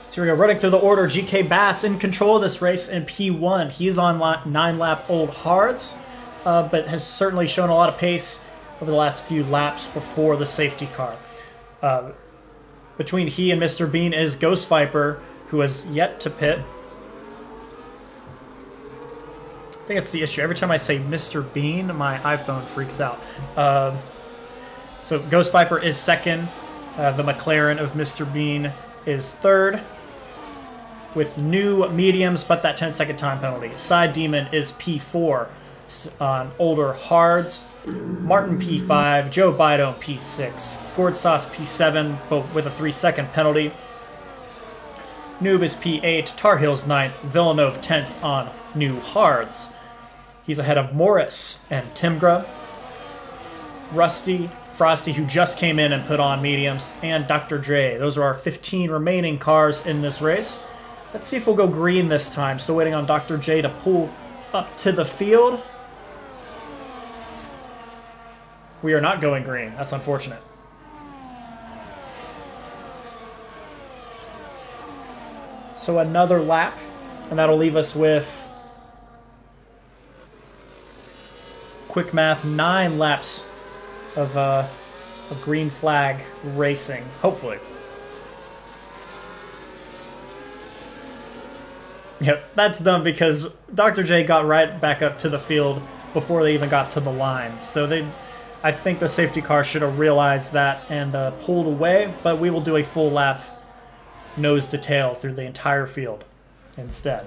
So here we go, running through the order. GK Bass in control of this race in P1. He's on 9-lap old hards, but has certainly shown a lot of pace over the last few laps before the safety car. Between he and Mr. Bean is Ghost Viper, who has yet to pit. I think it's the issue. Every time I say Mr. Bean, my iPhone freaks out. So Ghost Viper is second. The McLaren of Mr. Bean is third, with new mediums, but that 10-second time penalty. Side Demon is P4 on older hards. Martin P5, Joe Bido P6, Ford Sauce P7, but with a 3-second penalty. Noob is P8, Tar Heels 9th, Villanove 10th on new hards. He's ahead of Morris and Timgra, Rusty, Frosty, who just came in and put on mediums, and Dr. J. Those are our 15 remaining cars in this race. Let's see if we'll go green this time. Still waiting on Dr. J to pull up to the field. We are not going green. That's unfortunate. So another lap, and that'll leave us with, quick math, 9 laps of green flag racing, hopefully. Yep, that's dumb because Dr. J got right back up to the field before they even got to the line. So I think the safety car should have realized that and pulled away, but we will do a full lap nose to tail through the entire field instead.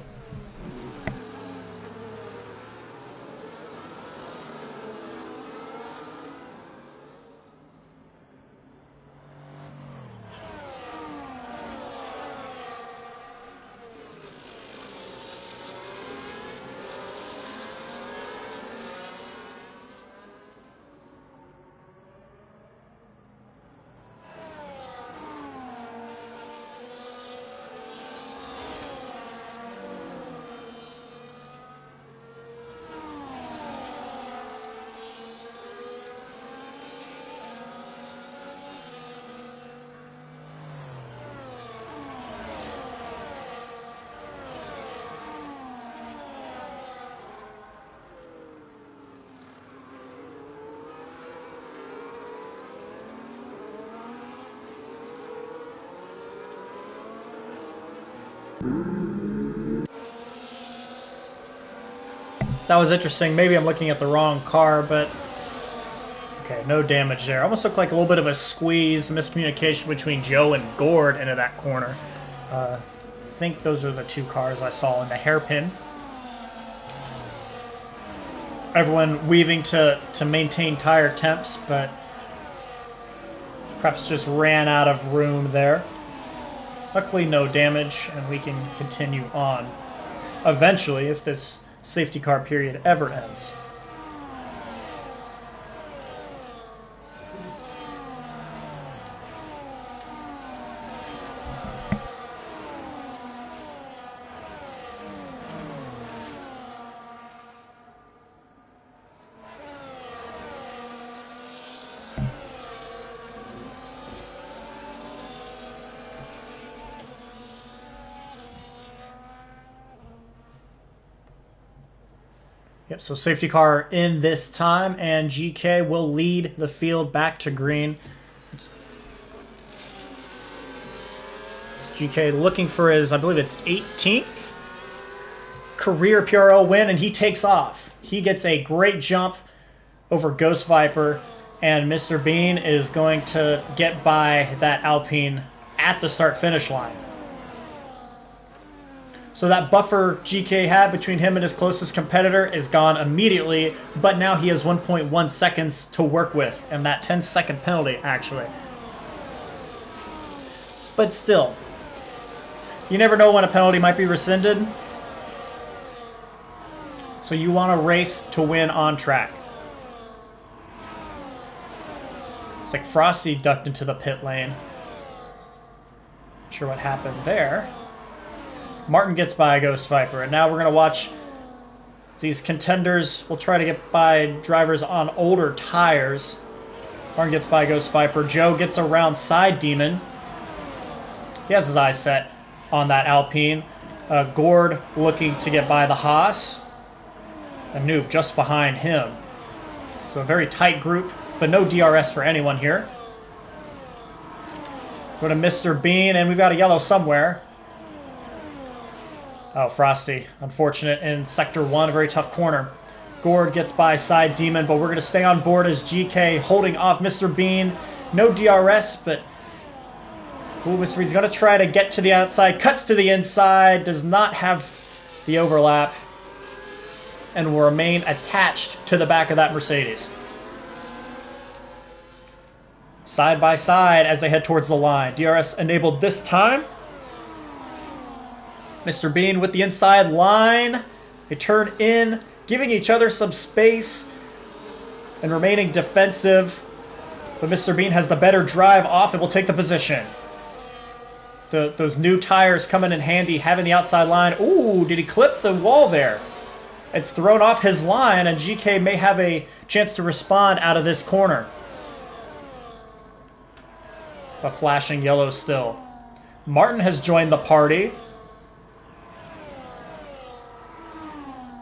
That was interesting. Maybe I'm looking at the wrong car, but okay, no damage there. Almost looked like a little bit of a squeeze, miscommunication between Joe and Gord into that corner. I think those are the two cars I saw in the hairpin. Everyone weaving to maintain tire temps, but perhaps just ran out of room there. Luckily, no damage, and we can continue on. Eventually, if this safety car period ever ends. Yep, so safety car in this time, and GK will lead the field back to green. It's GK looking for his, I believe it's 18th career PRL win, and he takes off. He gets a great jump over Ghost Viper, and Mr. Bean is going to get by that Alpine at the start-finish line. So that buffer GK had between him and his closest competitor is gone immediately, but now he has 1.1 seconds to work with, and that 10-second penalty, actually. But still, you never know when a penalty might be rescinded, so you want to race to win on track. It's like Frosty ducked into the pit lane. Not sure what happened there. Martin gets by Ghost Viper, and now we're going to watch these contenders. We'll try to get by drivers on older tires. Martin gets by Ghost Viper. Joe gets around Side Demon. He has his eyes set on that Alpine. Gord looking to get by the Haas. A Noob just behind him. So a very tight group, but no DRS for anyone here. Go to Mr. Bean, and we've got a yellow somewhere. Oh, Frosty. Unfortunate in Sector 1, a very tough corner. Gord gets by Side Demon, but we're going to stay on board as GK holding off Mr. Bean. No DRS, but Mr. Bean's going to try to get to the outside. Cuts to the inside, does not have the overlap, and will remain attached to the back of that Mercedes. Side by side as they head towards the line. DRS enabled this time. Mr. Bean with the inside line. They turn in, giving each other some space and remaining defensive. But Mr. Bean has the better drive off and will take the position. Those new tires coming in handy, having the outside line. Ooh, did he clip the wall there? It's thrown off his line, and GK may have a chance to respond out of this corner. A flashing yellow still. Martin has joined the party.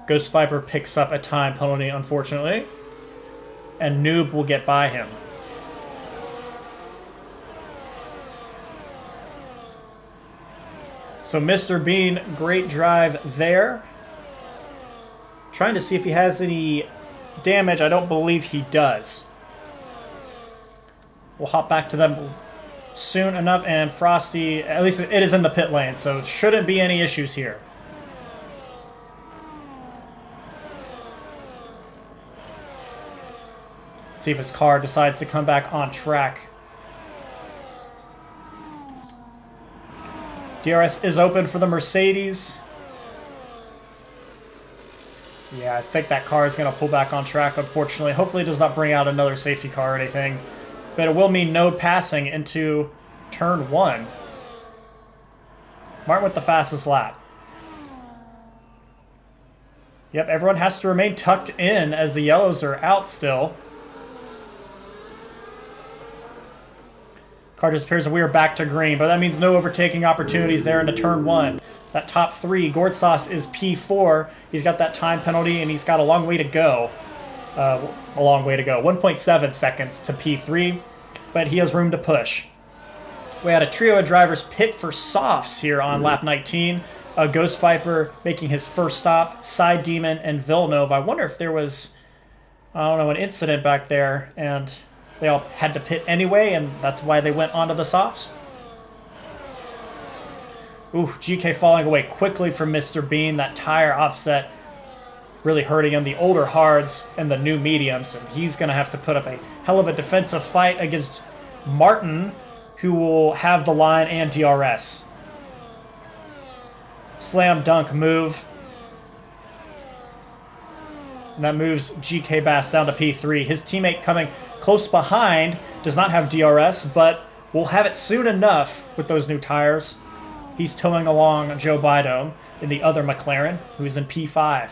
Ghost Viper picks up a time penalty, unfortunately. And Noob will get by him. So Mr. Bean, great drive there. Trying to see if he has any damage. I don't believe he does. We'll hop back to them soon enough. And Frosty, at least it is in the pit lane, so it shouldn't be any issues here. See if his car decides to come back on track. DRS is open for the Mercedes. Yeah, I think that car is going to pull back on track, unfortunately. Hopefully it does not bring out another safety car or anything. But it will mean no passing into turn 1. Martin with the fastest lap. Yep, everyone has to remain tucked in as the yellows are out still. Car disappears and we are back to green, but that means no overtaking opportunities there into turn 1. That top 3, Gordsauce is P4. He's got that time penalty and he's got a long way to go. 1.7 seconds to P3, but he has room to push. We had a trio of drivers pit for softs here on lap 19. Ghost Viper making his first stop, Side Demon, and Villeneuve. I wonder if there was, I don't know, an incident back there and they all had to pit anyway, and that's why they went onto the softs. Ooh, GK falling away quickly from Mr. Bean. That tire offset really hurting him. The older hards and the new mediums, and he's going to have to put up a hell of a defensive fight against Martin, who will have the line and DRS. Slam dunk move. And that moves GK Bass down to P3. His teammate coming close behind does not have DRS, but will have it soon enough with those new tires. He's towing along Joe Bidome in the other McLaren, who is in P5.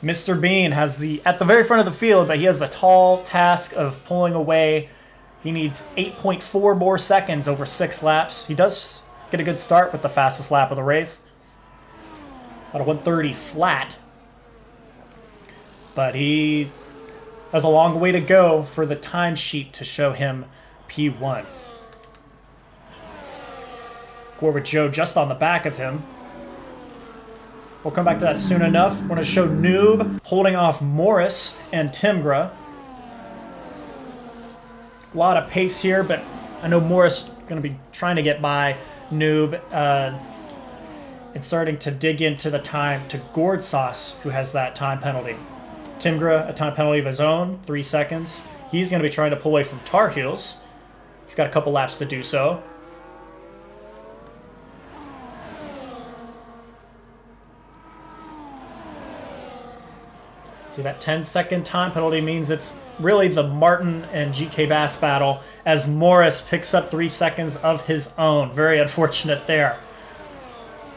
Mr. Bean has at the very front of the field, but he has the tall task of pulling away. He needs 8.4 more seconds over 6 laps. He does get a good start with the fastest lap of the race. About a 130 flat. But he has a long way to go for the timesheet to show him P1. Gord with Joe just on the back of him. We'll come back to that soon enough. We're going to show Noob holding off Morris and Timgra. A lot of pace here, but I know Morris is going to be trying to get by Noob and starting to dig into the time to Gord Sauce, who has that time penalty. Timgra, a time penalty of his own, 3 seconds. He's going to be trying to pull away from Tar Heels. He's got a couple laps to do so. See, that 10-second time penalty means it's really the Martin and GK Bass battle as Morris picks up 3 seconds of his own. Very unfortunate there.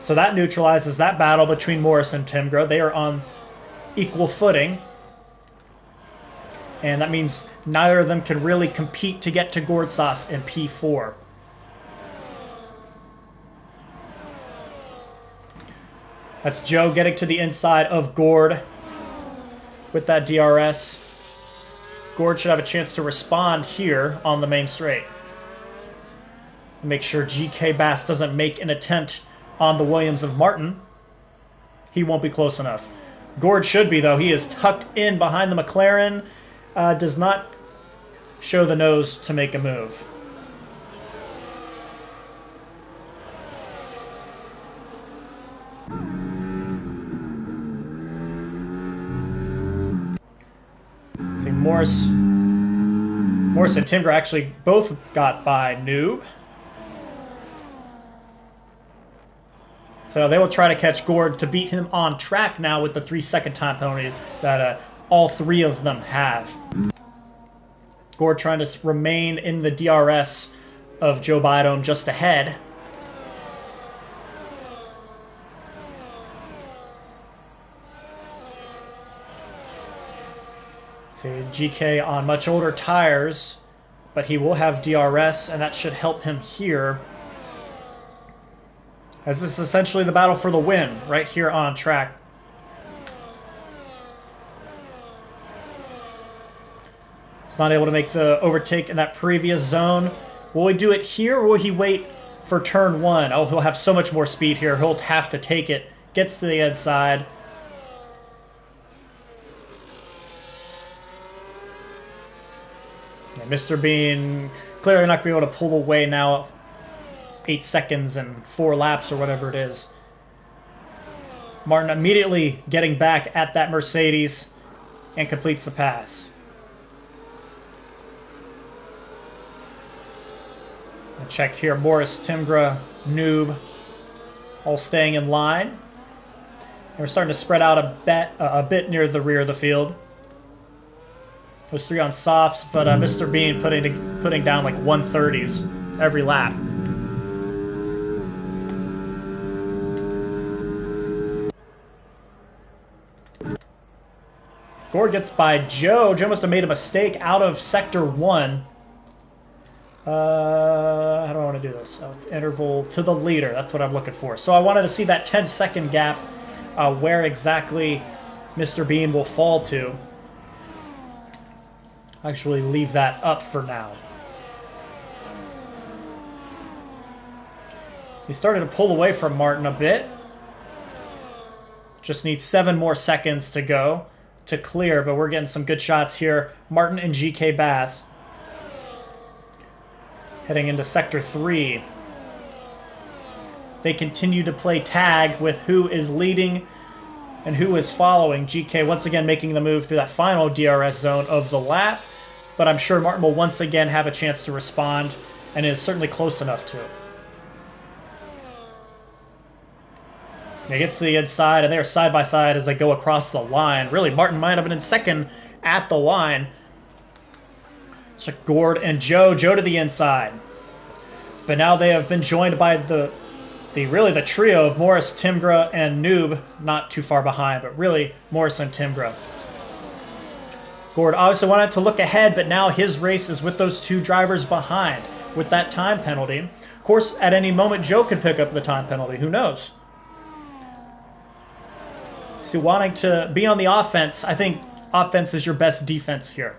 So that neutralizes that battle between Morris and Timgra. They are on equal footing. And that means neither of them can really compete to get to Gord Sauce in P4. That's Joe getting to the inside of Gord with that DRS. Gord should have a chance to respond here on the main straight. Make sure GK Bass doesn't make an attempt on the Williams of Martin. He won't be close enough. Gord should be, though. He is tucked in behind the McLaren. Does not show the nose to make a move. See, Morris and Timber actually both got by Noob. So they will try to catch Gord to beat him on track now with the 3-second time penalty that all three of them have. Gord trying to remain in the DRS of Joe Bidome just ahead. See, GK on much older tires, but he will have DRS, and that should help him here. As this is essentially the battle for the win right here on track. He's not able to make the overtake in that previous zone. Will he do it here, or will he wait for turn one? Oh, he'll have so much more speed here. He'll have to take it. Gets to the inside. And Mr. Bean clearly not going to be able to pull away now. 8 seconds and 4 laps or whatever it is. Martin immediately getting back at that Mercedes and completes the pass. A check here, Morris, Timgra, Noob, all staying in line. And we're starting to spread out a bit near the rear of the field. Those 3 on softs, but Mr. Bean putting down like 130s every lap. Gord gets by Joe. Joe must have made a mistake out of Sector 1. How do I want to do this? Oh, it's interval to the leader. That's what I'm looking for. So I wanted to see that 10-second gap, where exactly Mr. Bean will fall to. Actually leave that up for now. He started to pull away from Martin a bit. Just needs 7 more seconds to go to clear, but we're getting some good shots here. Martin and GK Bass heading into Sector 3. They continue to play tag with who is leading and who is following. GK once again making the move through that final DRS zone of the lap, but I'm sure Martin will once again have a chance to respond and is certainly close enough to it. He gets to the inside, and they're side by side as they go across the line. Really, Martin might have been in second at the line. So Gord and Joe to the inside. But now they have been joined by the trio of Morris, Timgra, and Noob, not too far behind, but really Morris and Timgra. Gord obviously wanted to look ahead, but now his race is with those 2 drivers behind with that time penalty. Of course, at any moment, Joe could pick up the time penalty. Who knows? So wanting to be on the offense, I think offense is your best defense here.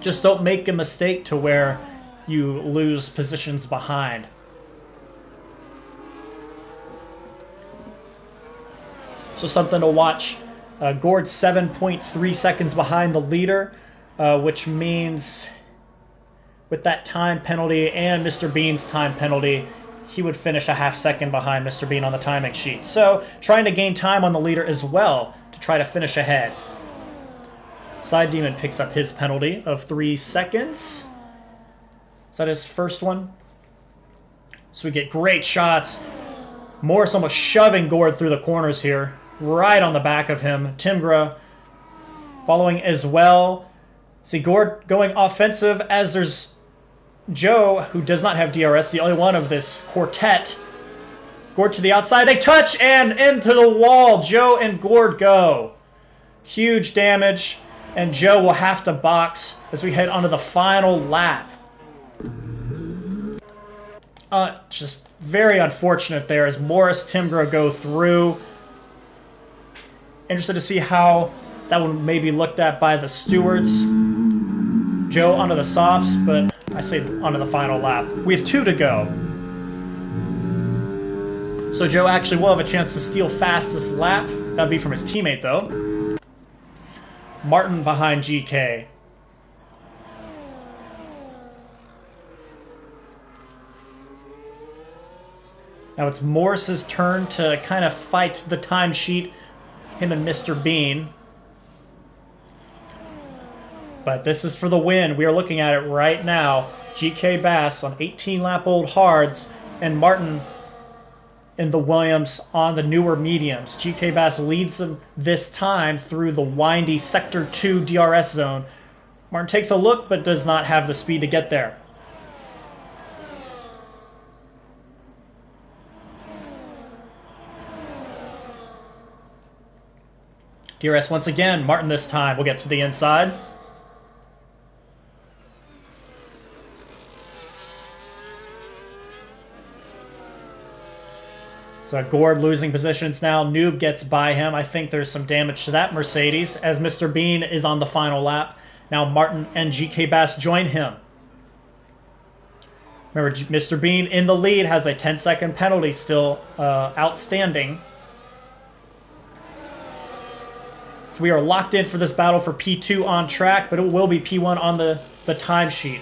Just don't make a mistake to where you lose positions behind. So something to watch. Gord's 7.3 seconds behind the leader, which means with that time penalty and Mr. Bean's time penalty, he would finish a half second behind Mr. Bean on the timing sheet. So trying to gain time on the leader as well to try to finish ahead. Side Demon picks up his penalty of 3 seconds. Is that his first one? So we get great shots. Morris almost shoving Gord through the corners here. Right on the back of him. Timgra following as well. See Gord going offensive as there's Joe, who does not have DRS, the only one of this quartet. Gord to the outside. They touch and into the wall. Joe and Gord go. Huge damage. And Joe will have to box as we head onto the final lap. Just very unfortunate there as Morris, Timgra go through. Interested to see how that one may be looked at by the stewards. Joe onto the softs, but I say onto the final lap. We have 2 to go. So Joe actually will have a chance to steal fastest lap. That'll be from his teammate, though. Martin behind GK. Now it's Morris's turn to kind of fight the timesheet, him and Mr. Bean. But this is for the win. We are looking at it right now. GK Bass on 18-lap-old hards, and Martin in the Williams on the newer mediums. GK Bass leads them this time through the windy Sector 2 DRS zone. Martin takes a look, but does not have the speed to get there. DRS once again. Martin this time will get to the inside. So Gord losing positions now. Noob gets by him. I think there's some damage to that Mercedes as Mr. Bean is on the final lap. Now Martin and GK Bass join him. Remember, Mr. Bean in the lead has a 10-second penalty still outstanding. So we are locked in for this battle for P2 on track, but it will be P1 on the timesheet.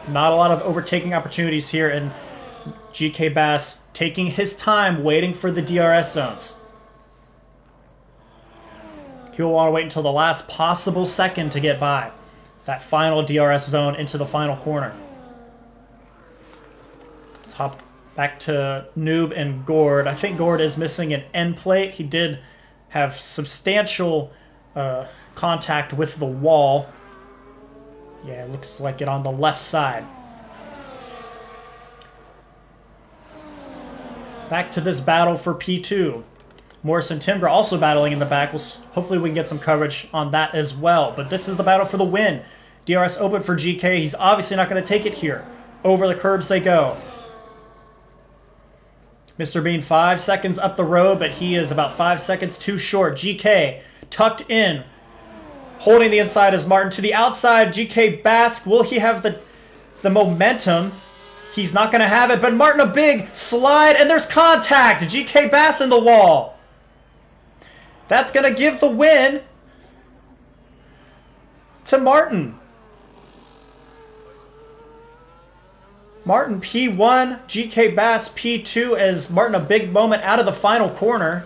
Not a lot of overtaking opportunities here, and GK Bass taking his time, waiting for the DRS zones. He'll want to wait until the last possible second to get by that final DRS zone into the final corner. Let's hop back to Noob and Gord. I think Gord is missing an end plate. He did have substantial contact with the wall. Yeah, it looks like it on the left side. Back to this battle for P2. Morris and Timber also battling in the back. Hopefully we can get some coverage on that as well. But this is the battle for the win. DRS open for GK. He's obviously not going to take it here. Over the curbs they go. Mr. Bean 5 seconds up the road, but he is about 5 seconds too short. GK tucked in. Holding the inside is Martin. To the outside, GK Bass. Will he have the momentum? He's not going to have it, but Martin a big slide, and there's contact. GK Bass in the wall. That's going to give the win to Martin. Martin P1, GK Bass P2 as Martin a big moment out of the final corner.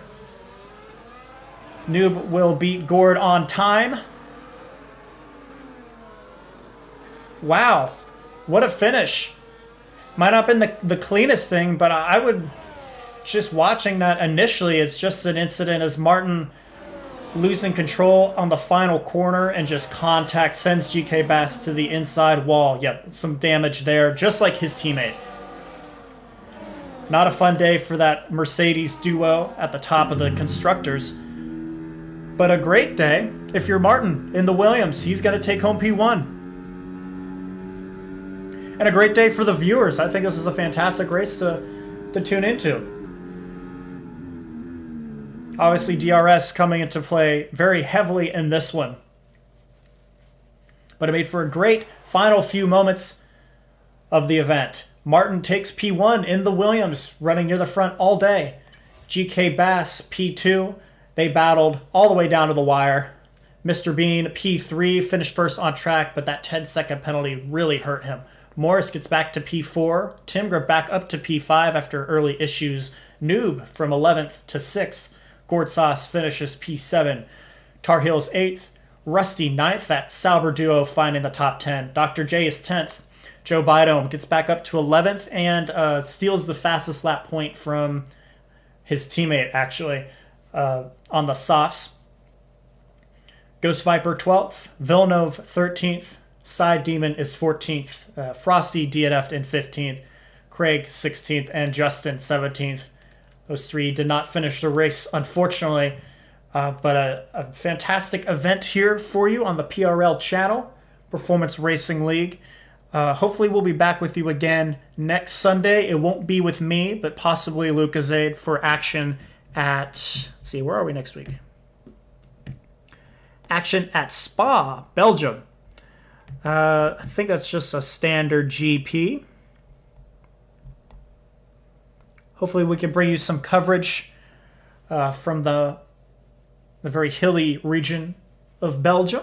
Noob will beat Gord on time. Wow, what a finish. Might not have been the cleanest thing, but I would, just watching that initially, it's just an incident as Martin losing control on the final corner and just contact sends GK Bass to the inside wall. Yep, some damage there, just like his teammate. Not a fun day for that Mercedes duo at the top of the constructors, but a great day if you're Martin in the Williams. He's going to take home P1. And a great day for the viewers. I think this is a fantastic race to tune into. Obviously, DRS coming into play very heavily in this one. But it made for a great final few moments of the event. Martin takes P1 in the Williams, running near the front all day. GK Bass, P2. They battled all the way down to the wire. Mr. Bean, P3, finished first on track, but that 10-second penalty really hurt him. Morris gets back to P4. Timgra back up to P5 after early issues. Noob from 11th to 6th. Gourd Sauce finishes P7. Tar Heels 8th. Rusty 9th. That Sauber duo finding the top 10. Dr. J is 10th. Joe Bidome gets back up to 11th and steals the fastest lap point from his teammate, actually, on the softs. Ghost Viper 12th. Villeneuve 13th. Side Demon is 14th. Frosty DNF'd in 15th. Craig 16th. And Justin 17th. Those three did not finish the race, unfortunately. But a fantastic event here for you on the PRL channel, Performance Racing League. Hopefully we'll be back with you again next Sunday. It won't be with me, but possibly Lucasade for action at... Let's see, where are we next week? Action at Spa, Belgium. I think that's just a standard GP. Hopefully we can bring you some coverage from the very hilly region of Belgium.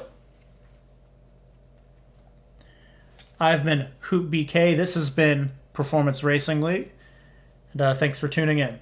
I've been Hoop BK. This has been Performance Racing League. And thanks for tuning in.